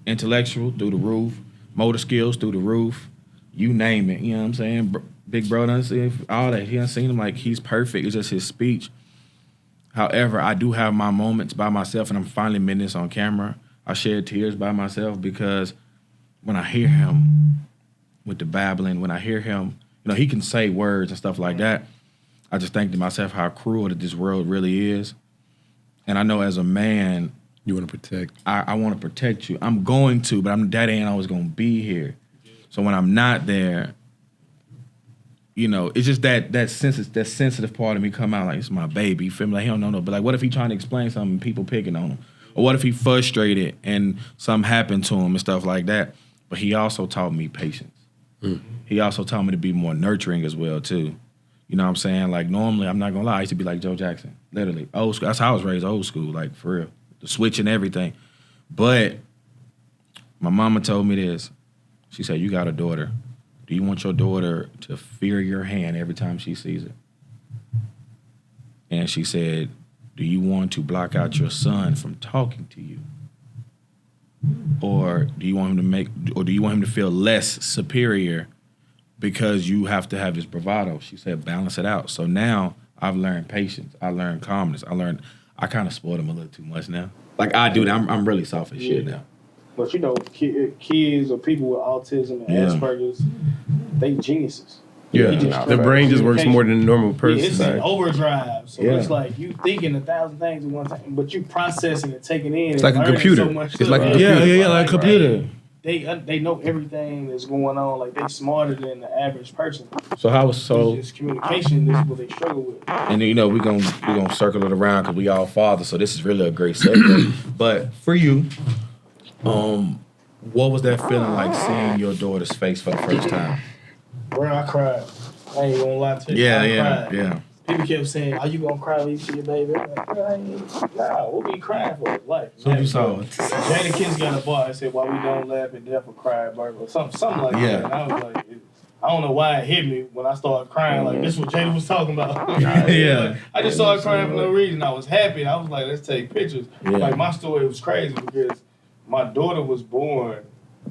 Intellectual through the roof, motor skills through the roof, you name it, you know what I'm saying? Big bro done see all that. He done seen him like he's perfect. It's just his speech. However, I do have my moments by myself, and I'm finally admitting this on camera. I shed tears by myself because when I hear him with the babbling, when I hear him, you know, he can say words and stuff like that. I just think to myself how cruel that this world really is. And I know as a man, You want to protect. I want to protect you. I'm going to, but that ain't always going to be here. So when I'm not there, you know, it's just that sensitive part of me come out like it's my baby. You feel me? Like he don't know. But like, what if he trying to explain something and people picking on him? Or what if he frustrated and something happened to him and stuff like that? But he also taught me patience. He also taught me to be more nurturing as well too. You know what I'm saying? Like normally, I'm not gonna lie, I used to be like Joe Jackson, literally old school. That's how I was raised, old school, like for real, the switch and everything. But my mama told me this. She said, "You got a daughter. Do you want your daughter to fear your hand every time she sees it?" And she said, "Do you want to block out your son from talking to you? Or do you want him to feel less superior because you have to have this bravado?" She said, "Balance it out." So now I've learned patience. I learned calmness. I kind of spoiled him a little too much now. Like I do that. I'm really soft as shit now. But you know, kids or people with autism and Asperger's, they geniuses. Yeah, He just- the brain just works more than a normal Yeah, person. it's in overdrive. So Yeah. it's like you thinking 1,000 things at one time, but you processing and taking in. It's like a computer. So much It's stuff, like a right? computer. Yeah, like a computer. They know everything that's going on. Like they smarter than the average person. So It's just communication. This is what they struggle with. and you know we gonna circle it around because we all fathers. So this is really a great segue. But for you, what was that feeling like seeing your daughter's face for the first time? Bro, I cried. I ain't gonna lie to you. I cried. Yeah. People kept saying, "Are you gonna cry when you see your baby?" I'm like, "Bro, I ain't. Nah, what we crying for? Life." So you saw it. Jada Kiss got a bar and said, "Why we don't laugh at death or cry at birth," or something like Yeah. that. And I was like, I don't know why it hit me when I started crying. Like this is what Jada was talking about. Yeah. I just started crying for no reason. I was happy. I was like, let's take pictures. Yeah. Like my story was crazy because my daughter was born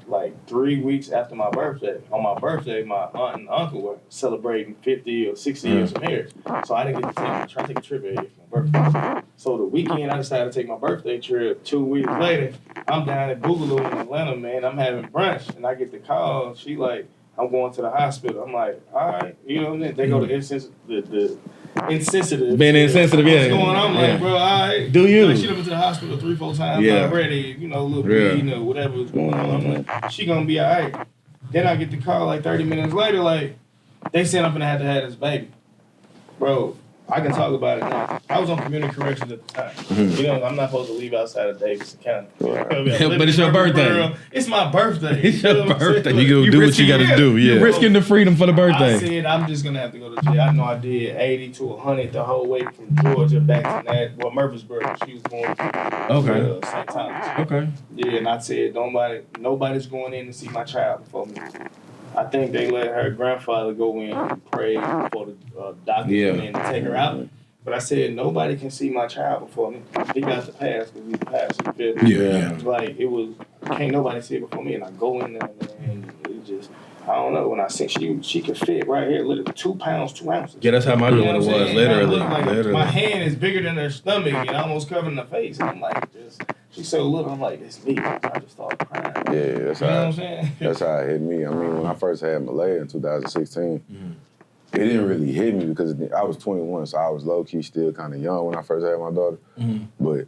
like 3 weeks after my birthday. On my birthday, my aunt and uncle were celebrating 50 or 60 years of marriage. So I didn't get to take a trip every year for my birthday. So the weekend, I decided to take my birthday trip. 2 weeks later, I'm down at Boogaloo in Atlanta, man. I'm having brunch, and I get the call. She like, I'm going to the hospital. I'm like, all right. You know what I mean? They go to the insensitive. Being insensitive, yeah. What's going on? I'm like, bro, all right. Do you? Like, she done been to the hospital 3-4 times already, you know, a little bleeding or whatever was going on. I'm like, she gonna be all right. Then I get the call like 30 minutes later, like, they said I'm gonna have to have this baby. Bro, I can talk about it now. I was on community corrections at the time. You know, I'm not supposed to leave outside of Davidson County. But it's your birthday. World. It's my birthday. It's your birthday. You go do what you got to do. Yeah. You're risking the freedom for the birthday. I said I'm just gonna have to go to jail. I know I did 80 to 100 the whole way from Georgia back to that. Well, Murfreesboro. She was going to St. Thomas. Okay. Yeah, and I said nobody's going in to see my child before me. I think they let her grandfather go in and pray before the doctor came in to take her out. But I said, nobody can see my child before me. He got the pass because he's the pastor. Yeah. Like, it was, can't nobody see it before me. And I go in there, and it just, I don't know. When I said she could fit right here, literally 2 pounds, 2 ounces. Yeah, that's how my daughter was, literally. My hand is bigger than her stomach and almost covering the face. And I'm like, she's so little. I'm like, it's me. I just started crying. Yeah, that's you know what I'm saying? That's how it hit me. I mean, when I first had Malaya in 2016, it didn't really hit me because I was 21, so I was low-key still kind of young when I first had my daughter. But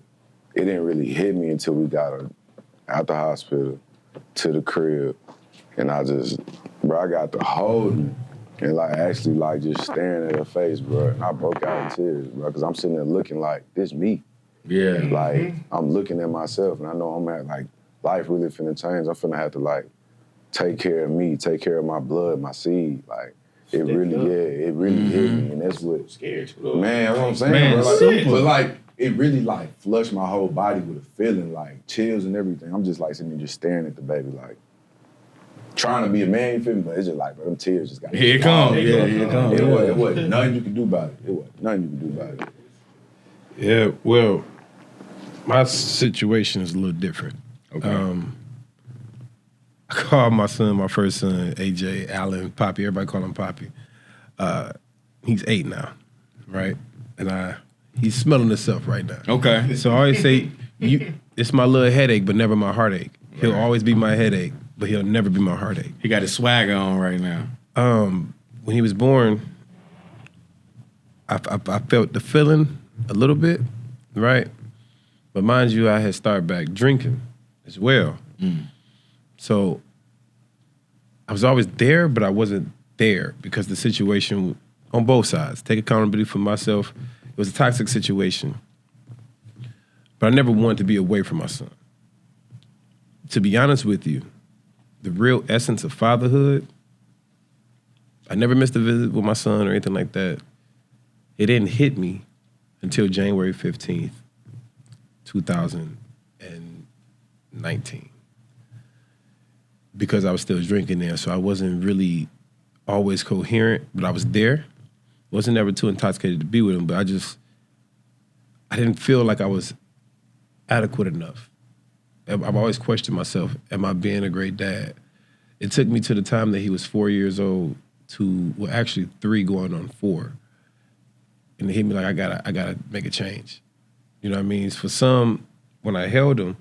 it didn't really hit me until we got her out the hospital to the crib. And I got to hold her and actually just staring at her face, bro. And I broke out in tears, bro, because I'm sitting there looking like, this me. Yeah. I'm looking at myself and I know I'm at life really finna change. I'm finna have to take care of me, take care of my blood, my seed. It really hit me, and that's what scared. Man, that's what I'm saying, Man, bro. But it really flushed my whole body with a feeling, chills and everything. I'm just sitting there just staring at the baby, trying to be a man, you feel me? But it's just bro, them tears just got Here it comes. Yeah, here it comes. It wasn't nothing you could do about it. It wasn't nothing you could do about it. Yeah, well, my situation is a little different. Okay. I called my first son, AJ, Allen, Poppy. Everybody call him Poppy. He's 8 now, right? And he's smelling himself right now. Okay. So I always say, it's my little headache, but never my heartache. He'll always be my headache, but he'll never be my heartache. He got his swagger on right now. When he was born, I felt the feeling a little bit, right? But mind you, I had started back drinking as well. So I was always there, but I wasn't there because the situation on both sides. Take accountability for myself. It was a toxic situation. But I never wanted to be away from my son. To be honest with you, the real essence of fatherhood, I never missed a visit with my son or anything like that. It didn't hit me until January 15th, 2019. Because I was still drinking there, so I wasn't really always coherent, but I was there. Wasn't ever too intoxicated to be with him, but I didn't feel like I was adequate enough. I've always questioned myself, am I being a great dad? It took me to the time that he was 4 years old actually 3 going on 4. And it hit me like I gotta make a change. You know what I mean? For some, when I held him,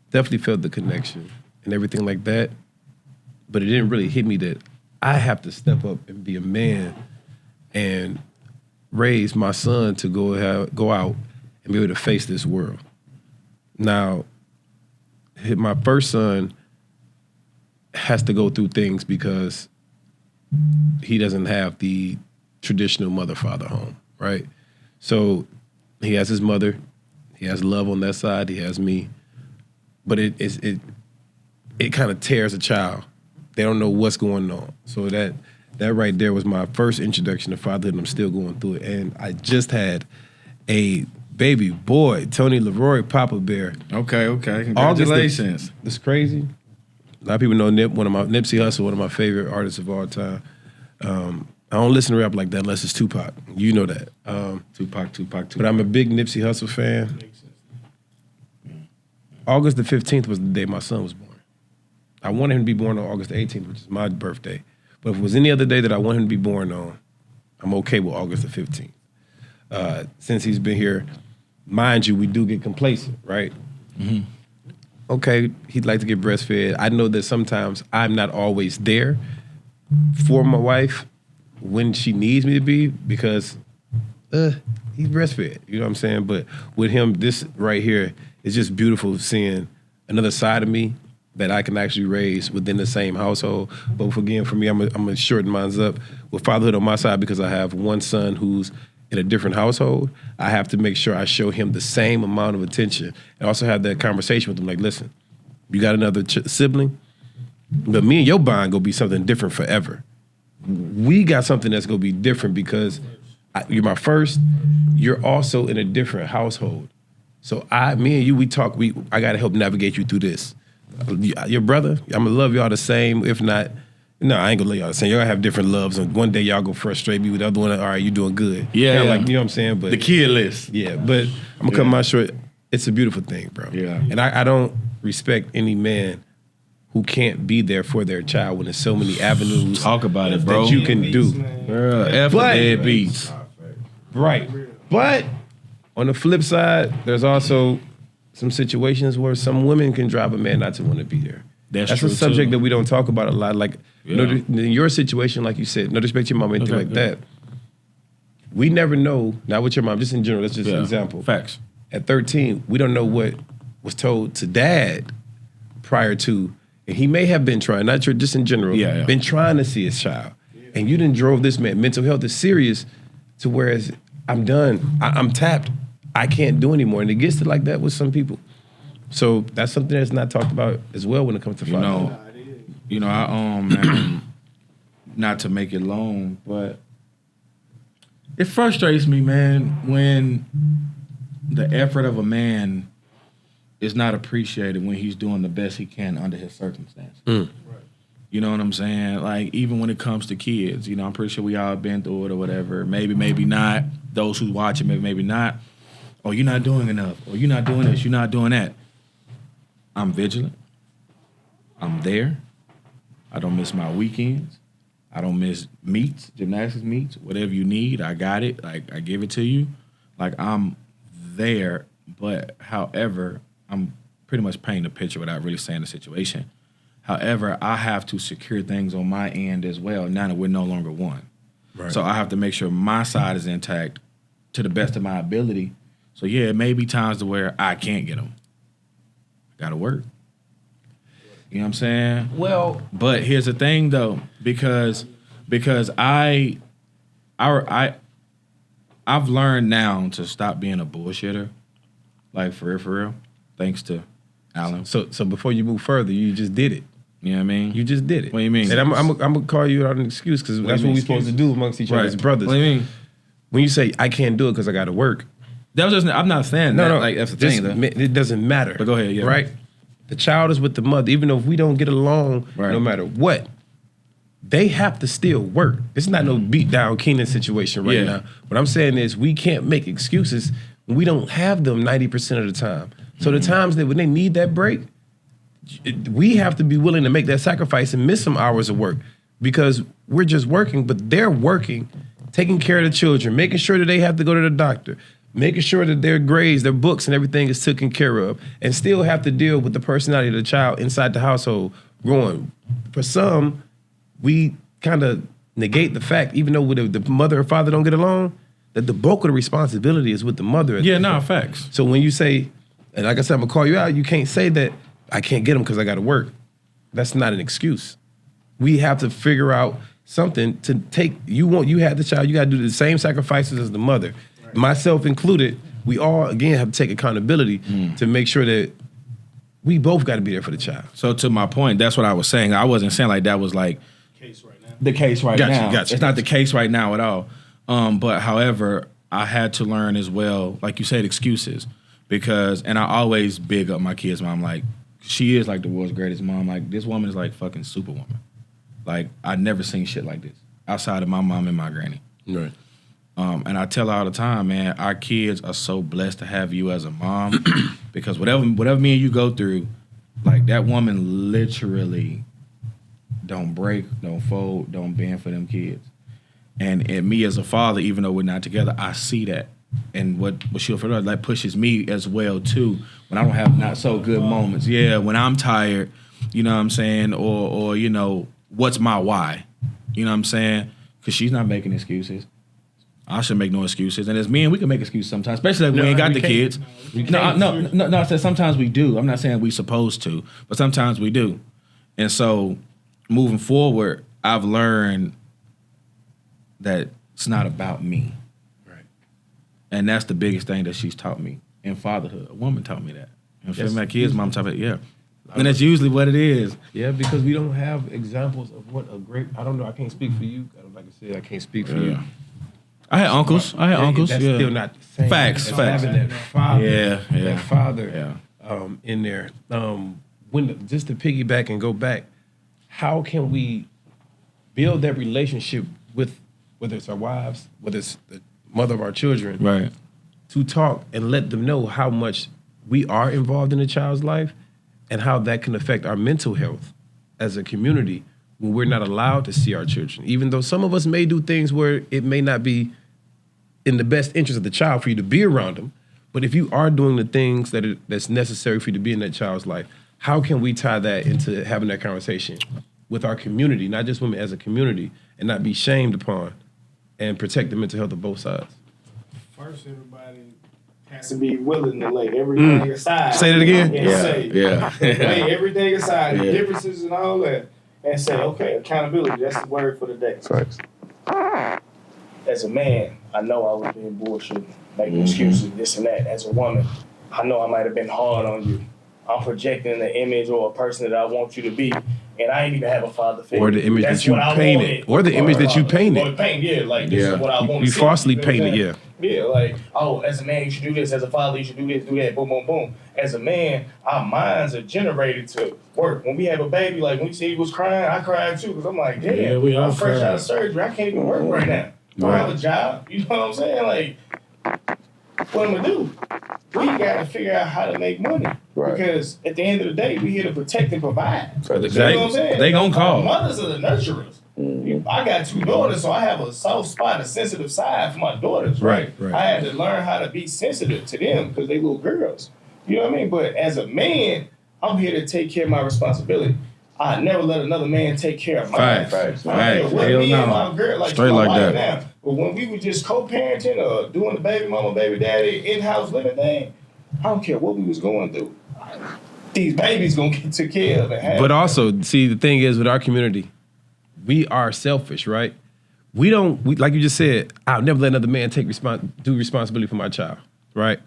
definitely felt the connection and everything like that, but it didn't really hit me that I have to step up and be a man and raise my son to go out and be able to face this world. Now, my first son has to go through things because he doesn't have the traditional mother-father home, right? So he has his mother, he has love on that side, he has me, but it kind of tears a child. They don't know what's going on. So that right there was my first introduction to fatherhood, and I'm still going through it. And I just had a baby boy, Tony Leroy Papa Bear. Okay. Congratulations. It's crazy. A lot of people know Nipsey Hussle, one of my favorite artists of all time. I don't listen to rap like that unless it's Tupac. You know that. Tupac. But I'm a big Nipsey Hussle fan. August the 15th was the day my son was born. I wanted him to be born on August 18th, which is my birthday. But if it was any other day that I want him to be born on, I'm okay with August the 15th. Since he's been here, mind you, we do get complacent, right? Mm-hmm. Okay, he'd like to get breastfed. I know that sometimes I'm not always there for my wife when she needs me to be because he's breastfed. You know what I'm saying? But with him, this right here is just beautiful seeing another side of me that I can actually raise within the same household. But again, for me, I'm gonna shorten mine up with fatherhood on my side because I have one son who's in a different household. I have to make sure I show him the same amount of attention and also have that conversation with him. Like, listen, you got another sibling, but me and your bond gonna be something different forever. We got something that's gonna be different because you're my first. You're also in a different household. So me and you, we talk. I gotta help navigate you through this. Your brother, I'm gonna love y'all the same. If not, no, I ain't gonna love y'all the same. Y'all gonna have different loves. And one day y'all gonna frustrate me with the other one. All right, you doing good. Yeah, like you know what I'm saying. But the kid list. Yeah, but I'm gonna cut my short. It's a beautiful thing, bro. Yeah, and I don't respect any man who can't be there for their child when there's so many avenues. Talk about it, bro. That you can do. Girl, F the deadbeats. Right, but on the flip side, there's also some situations where some women can drive a man not to want to be there. That's true a subject too. that we don't talk about a lot. Like, in your situation, like you said, no disrespect to your mom, anything like that. We never know, not with your mom, just in general, that's just an example. Facts. At 13, we don't know what was told to dad prior to, and he may have been trying, not just in general, been trying to see his child. And you done drove this man, mental health is serious, to whereas I'm done, I'm tapped. I can't do anymore. And it gets to like that with some people. So that's something that's not talked about as well when it comes to fatherhood. I man, not to make it long, but it frustrates me, man, when the effort of a man is not appreciated when he's doing the best he can under his circumstances. You know what I'm saying? Like, even when it comes to kids, I'm pretty sure we all been through it or whatever. Maybe not. Those who watch it, maybe not. Oh, you're not doing enough. Or you're not doing this. You're not doing that. I'm vigilant. I'm there. I don't miss my weekends. I don't miss meets, gymnastics meets, whatever you need. I got it. Like, I give it to you. Like, I'm there. But, however, I'm pretty much painting a picture without really saying the situation. However, I have to secure things on my end as well now that we're no longer one. Right. So I have to make sure my side is intact to the best of my ability. So, it may be times to where I can't get them. I got to work. You know what I'm saying? Well, but here's the thing, though, because I've learned now to stop being a bullshitter, like for real, thanks to Alan. So before you move further, you just did it. You know what I mean? You just did it. What do you mean? And I'm gonna call you out an excuse because that's what we're supposed to do amongst each other as brothers. What do you mean? When you say I can't do it because I got to work, that was just. I'm not saying that. Like, that's the thing. Though. It doesn't matter. But go ahead. Yeah. Right. The child is with the mother, even though if we don't get along, no matter what, they have to still work. It's not no beat down Keenan situation right now. What I'm saying is we can't make excuses when we don't have them 90% of the time. So the times that when they need that break, we have to be willing to make that sacrifice and miss some hours of work because we're just working, but they're working, taking care of the children, making sure that they have to go to the doctor, making sure that their grades, their books, and everything is taken care of, and still have to deal with the personality of the child inside the household growing. For some, we kind of negate the fact, even though the mother or father don't get along, that the bulk of the responsibility is with the mother. Facts. So when you say, and like I said, I'm gonna call you out, you can't say that I can't get them because I got to work. That's not an excuse. We have to figure out something to take. You had the child, you got to do the same sacrifices as the mother. Right. Myself included, we all, again, have to take accountability to make sure that we both got to be there for the child. So to my point, that's what I was saying. I wasn't saying like that was like the case right now. It's not the case right now at all. But however, I had to learn as well, like you said, excuses. And I always big up my kid's mom. Like, she is like the world's greatest mom. Like, this woman is like fucking superwoman. Like, I've never seen shit like this outside of my mom and my granny. Right. And I tell her all the time, man, our kids are so blessed to have you as a mom because whatever me and you go through, Like that woman literally don't break, don't fold, don't bend for them kids. And me as a father, even though we're not together, I see that. And what she'll for that pushes me as well too when I don't have not so good moments. Yeah, when I'm tired, you know what I'm saying, or you know, what's my why? You know what I'm saying? Because she's not making excuses. I shouldn't make no excuses. And as men, we can make excuses sometimes, especially if we ain't got the kids. No, I said sometimes we do. I'm not saying we supposed to, but sometimes we do. And so moving forward, I've learned that it's not about me. Right. And that's the biggest thing that she's taught me in fatherhood. A woman taught me that. And for my kids, mom taught me, yeah. And that's usually what it is. Yeah, because we don't have examples of what a great, I don't know, I can't speak for you. Like I said, I can't speak for you. I had uncles. That's still not the same. Facts. Having that father, that father in there. Just to piggyback and go back, how can we build that relationship with, whether it's our wives, whether it's the mother of our children, right, to talk and let them know how much we are involved in a child's life and how that can affect our mental health as a community when we're not allowed to see our children. Even though some of us may do things where it may not be in the best interest of the child for you to be around them, but if you are doing the things that's necessary for you to be in that child's life, how can we tie that into having that conversation with our community, not just women, as a community, and not be shamed upon and protect the mental health of both sides? First, everybody has to be willing to lay everything aside. Say that again? Lay everything aside, the differences and all that, and say, okay, accountability, that's the word for the day. Facts. As a man, I know I was being bullshit, making excuses, this and that. As a woman, I know I might have been hard on you. I'm projecting the image or a person that I want you to be, and I ain't even have a father figure. Or the image that you painted. Or the image that you painted. Or this is what I want to You see. falsely painted, yeah. Yeah, like, oh, as a man, you should do this. As a father, you should do this, do that, boom, boom, boom. As a man, our minds are generated to work. When we have a baby, like when you see he was crying, I cried too, because I'm like, damn, I'm fresh out of surgery. I can't even work right now. I don't have a job. You know what I'm saying? Like, what am I do? We got to figure out how to make money. Right. Because at the end of the day, we here to protect and provide. Exactly. You know what I'm saying? They gonna call. Mothers are the nurturers. I got 2 daughters, so I have a soft spot, a sensitive side for my daughters. Right. I had to learn how to be sensitive to them because they little girls. You know what I mean? But as a man, I'm here to take care of my responsibility. I never let another man take care of mine. Facts. With me and my girl, like straight my like wife that. now. But when we were just co-parenting or doing the baby mama, baby daddy, in-house living thing, I don't care what we was going through. These babies gonna get taken care of and have. But also, see, the thing is with our community, we are selfish, right? We like you just said, I'll never let another man do responsibility for my child, right?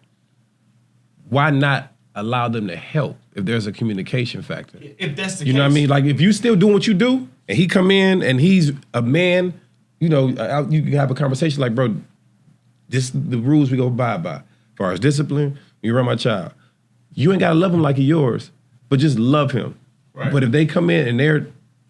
Why not allow them to help if there's a communication factor? If that's the case. You know what I mean? Like if you still doing what you do and he come in and he's a man, you know, you can have a conversation like, bro, this is the rules we go abide by. As far as discipline, you run my child. You ain't gotta love him like he's yours, but just love him. Right. But if they come in and they're,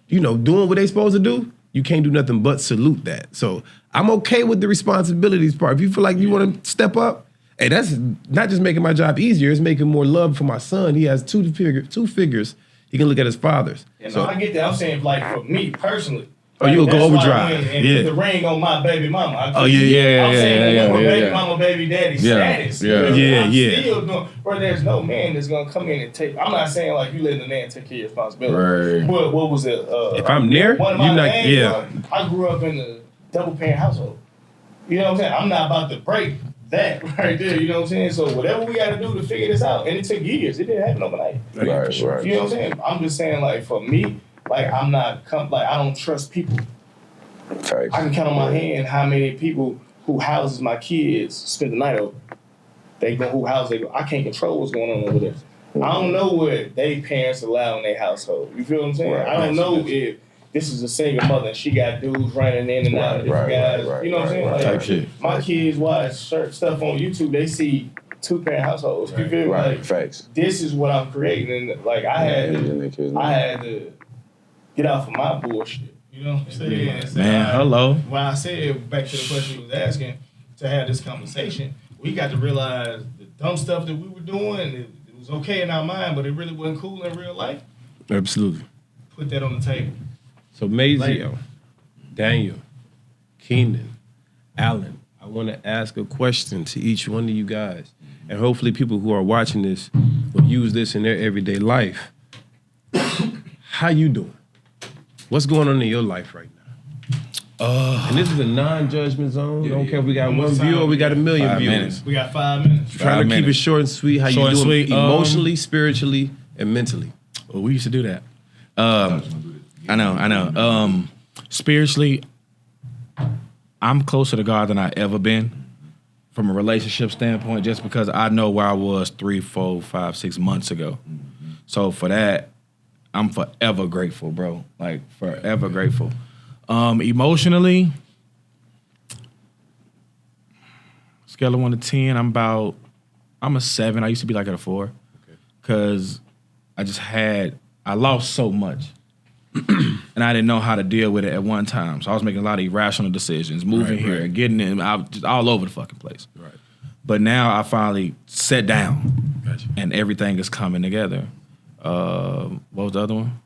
you know, doing what they supposed to do, you can't do nothing but salute that. So I'm okay with the responsibilities part. If you feel like you want to step up, hey, that's not just making my job easier, it's making more love for my son. He has two figures. He can look at his fathers. And so I get that. I'm saying, like, for me personally. Oh, you'll go overdrive. And put the ring on my baby mama. Oh, yeah. I'm saying baby mama, baby daddy status. Yeah. Still doing, bro, there's no man that's going to come in and take, I'm not saying like you letting the man take care of your responsibility. Right. But what was it? If I'm near, one of you my not, main I grew up in a double parent household. You know what I'm saying? I'm not about to break that right there. You know what I'm saying? So whatever we got to do to figure this out, and it took years. It didn't happen overnight. Right. You know what I'm saying? I'm just saying, like, for me, like, I'm not, like, I don't trust people. Facts. I can count on my hand how many people who houses my kids spend the night over. They go who house they go. I can't control what's going on over there. I don't know what they parents allow in their household. You feel what I'm saying? Right. I don't know if this is a single mother and she got dudes running in and out of different guys. You know what I'm saying? Like, type shit. My kids watch certain stuff on YouTube. They see 2-parent households. You feel me? Like, Facts. this is what I'm creating, and like I had to get off of my bullshit. You know what I'm saying? Man, hello. When I said back to the question you was asking to have this conversation, we got to realize the dumb stuff that we were doing, it was okay in our mind, but it really wasn't cool in real life. Absolutely. Put that on the table. So Mazio, Daniel, Keenan, Allen, I want to ask a question to each one of you guys. And hopefully people who are watching this will use this in their everyday life. How you doing? What's going on in your life right now? And this is a non-judgment zone. Don't care if we got one view or we got a million 5 viewers. minutes. We got 5 minutes. Trying to keep it short and sweet. How Short you and doing sweet, emotionally, spiritually, and mentally? Well, we used to do that. I know. Spiritually, I'm closer to God than I ever been from a relationship standpoint, just because I know where I was 3, 4, 5, 6 months ago. So for that, I'm forever grateful, bro. Like, forever grateful. Emotionally, scale of 1 to 10, I'm a 7. I used to be like at a 4. Because I lost so much. And I didn't know how to deal with it at one time. So I was making a lot of irrational decisions, moving here, getting in, I was just all over the fucking place. Right. But now I finally sat down, Gotcha. and everything is coming together. What was the other one?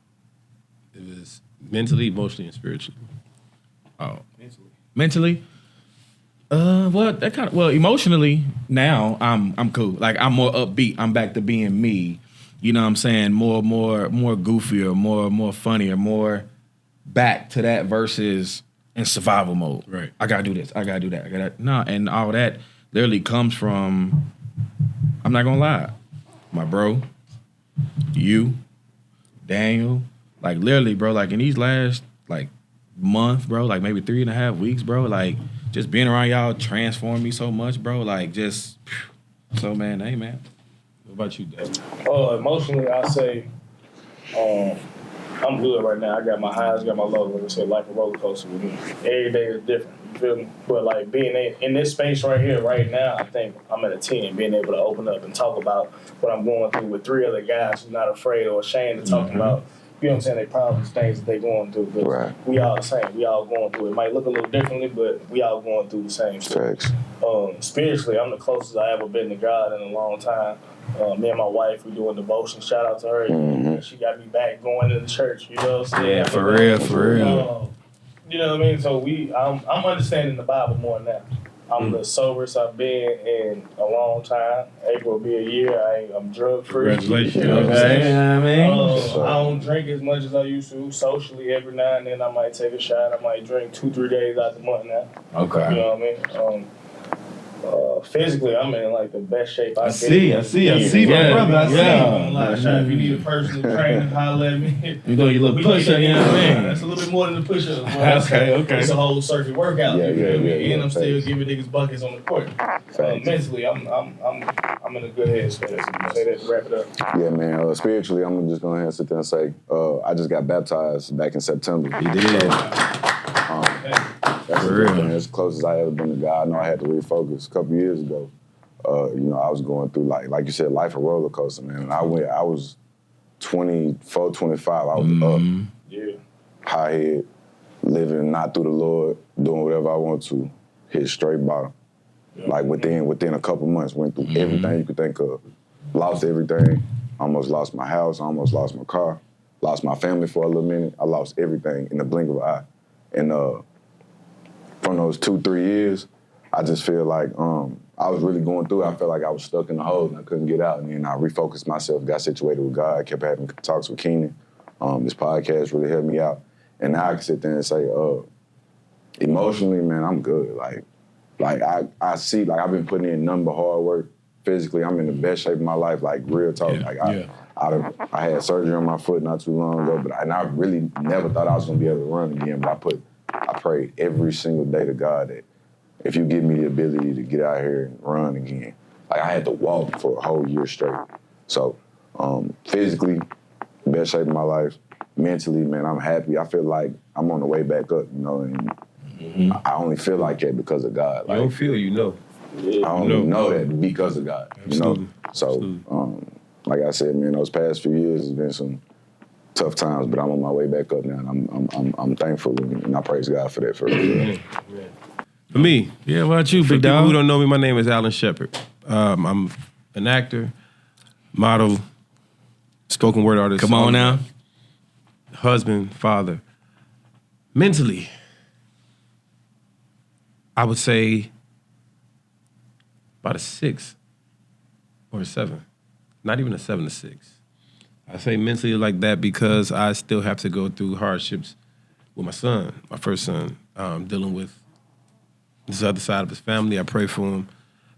It was mentally, emotionally, and spiritually. Oh, mentally. Emotionally now I'm cool. Like, I'm more upbeat. I'm back to being me. You know what I'm saying? More goofier, more funnier, more back to that versus in survival mode. Right. I gotta do this. I gotta do that. And all that literally comes from, I'm not gonna lie, my bro, you, Daniel, like literally, bro, like in these last like month, bro, like maybe 3.5 weeks, bro, like just being around y'all transformed me so much, bro. Like just, so man, hey man. What about you, Dad? Emotionally, I say I'm good right now. I got my highs, got my lows. Like I said, like a roller coaster with me. Every day is different. You feel me? But like being in this space right here, right now, I think I'm at a 10. Being able to open up and talk about what I'm going through with 3 other guys who's not afraid or ashamed to talk about. You know what I'm saying? They problems, things that they going through. But we all the same. We all going through it. It might look a little differently, but we all going through the same stuff. Spiritually, I'm the closest I ever been to God in a long time. Me and my wife, we doing devotion. Shout out to her. She got me back going to the church. You know what I'm saying? Yeah, for real. You know what I mean? So I'm understanding the Bible more now. I'm the soberest I've been in a long time. April will be a year. I'm drug free. Congratulations. You know what I'm saying? Yeah, man. I don't drink as much as I used to. Socially, every now and then I might take a shot. I might drink 2-3 days out the month now. Okay. You know what I mean? Physically, I'm in like the best shape I've I been. see, my brother. I see. If you need a personal trainer, holler at me. You know your little push-up, you know what I mean? That's a little bit more than a push-up. Okay. It's a whole circuit workout. Yeah, you feel me? yeah, And I'm still thanks. giving niggas buckets on the court. Mentally, I'm in a good headspace. Say that to wrap it up. Yeah, man. Spiritually, I'm just going to sit there and say, I just got baptized back in September. He did. That's For real. as close as I ever been to God. I know I had to refocus a couple years ago. I was going through like you said, life a roller coaster, man. And I was 24, 25. I was up, high head, living not through the Lord, doing whatever I want to, hit straight bottom. Like within a couple months, went through everything you could think of. Lost everything. Almost lost my house. Almost lost my car. Lost my family for a little minute. I lost everything in the blink of an eye. And from those 2-3 years, I just feel like I was really going through it. I felt like I was stuck in the hole and I couldn't get out. And then I refocused myself, got situated with God, kept having talks with Keenan. This podcast really helped me out. And now I can sit there and say, emotionally, man, I'm good. Like I see, like I've been putting in nothing but hard work. Physically, I'm in the best shape of my life, like real talk. I had surgery on my foot not too long ago, and I really never thought I was gonna be able to run again. But I prayed every single day to God that if you give me the ability to get out here and run again, like I had to walk for a whole year straight. So physically, best shape of my life. Mentally, man, I'm happy. I feel like I'm on the way back up, and I only feel like that because of God. Like, You don't feel, you know. I only know that because of God, Absolutely. So, Absolutely. like I said, man, those past few years has been some tough times, but I'm on my way back up now, and I'm thankful, and I praise God for that. For real. For me, Yeah, what about you, for big people who dog? don't know me, my name is Alan Shepard. I'm an actor, model, spoken word artist. Come on now. Husband, father. Mentally, I would say about a 6 or a 7. Not even a 7 to 6. I say mentally like that because I still have to go through hardships with my son, my first son, dealing with this other side of his family. I pray for him.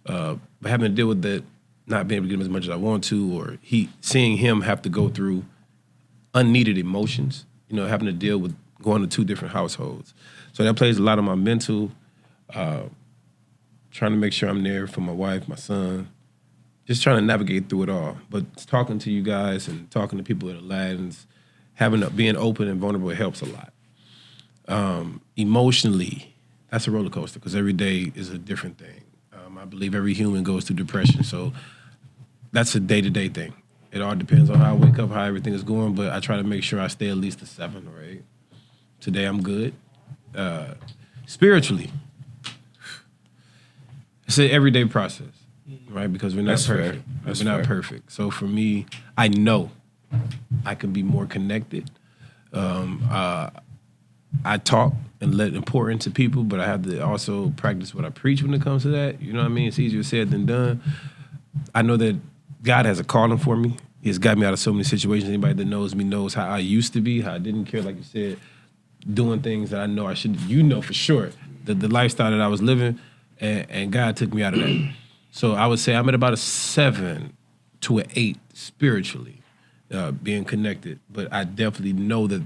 But having to deal with that, not being able to get him as much as I want to, or seeing him have to go through unneeded emotions, having to deal with going to 2 different households. So that plays a lot on my mental, trying to make sure I'm there for my wife, my son, just trying to navigate through it all. But talking to you guys and talking to people at Aladdin's, being open and vulnerable, it helps a lot. Emotionally, that's a roller coaster because every day is a different thing. I believe every human goes through depression, so that's a day-to-day thing. It all depends on how I wake up, how everything is going, but I try to make sure I stay at least a 7 or 8. Today I'm good. Spiritually, it's an everyday process, right? Because we're not perfect. We're not perfect. So for me, I know I can be more connected. I talk and let important to people, but I have to also practice what I preach when it comes to that. You know what I mean? It's easier said than done. I know that God has a calling for me. He's got me out of so many situations. Anybody that knows me knows how I used to be, how I didn't care, like you said, doing things that I know I shouldn't. For sure, the lifestyle that I was living, and God took me out of that. So I would say I'm at about a 7 to an 8 spiritually, being connected. But I definitely know that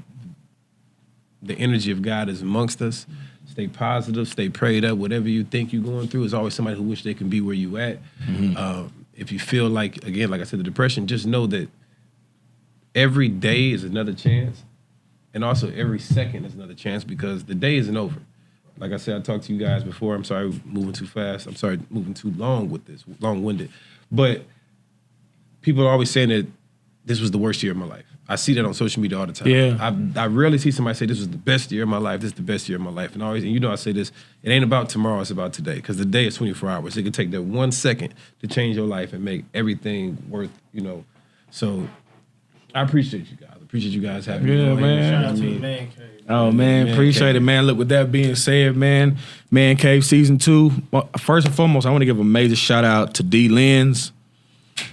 the energy of God is amongst us. Stay positive, stay prayed up. Whatever you think you're going through, there's always somebody who wish they can be where you at. If you feel like, again, like I said, the depression, just know that every day is another chance. And also every second is another chance because the day isn't over. Like I said, I talked to you guys before. I'm sorry moving too fast. I'm sorry moving too long with this, long-winded. But people are always saying that this was the worst year of my life. I see that on social media all the time. Yeah. I rarely see somebody say this was the best year of my life. This is the best year of my life. And I say this, it ain't about tomorrow, it's about today. Because the day is 24 hours. It can take that 1 second to change your life and make everything worth, So I appreciate you guys. I appreciate you guys having me on. Man. Shout out to the Man Cave. Oh, man, appreciate it, man. Look, with that being said, man Cave Season 2, first and foremost, I want to give a major shout out to D. Lenz.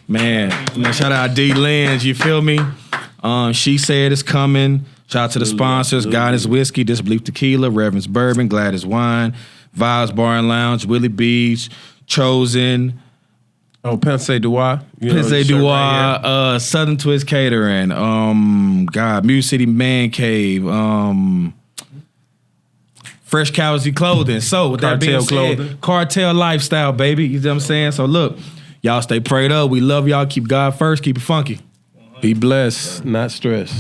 Man, shout out D. Lenz, you feel me? She Said It's Coming. Shout out to the sponsors, Guidance Whiskey, Disbelief Tequila, Reverend's Bourbon, Gladys Wine, Vibes Bar and Lounge, Willie Beach, Chosen. Oh, Pense Dubois. Pense Dubois, Southern Twist Catering, Music City Man Cave, Fresh Cowsey Clothing. So with that being said, Cartel Lifestyle, baby. You know what I'm saying? So look, y'all stay prayed up. We love y'all. Keep God first. Keep it funky. Be blessed, not stressed.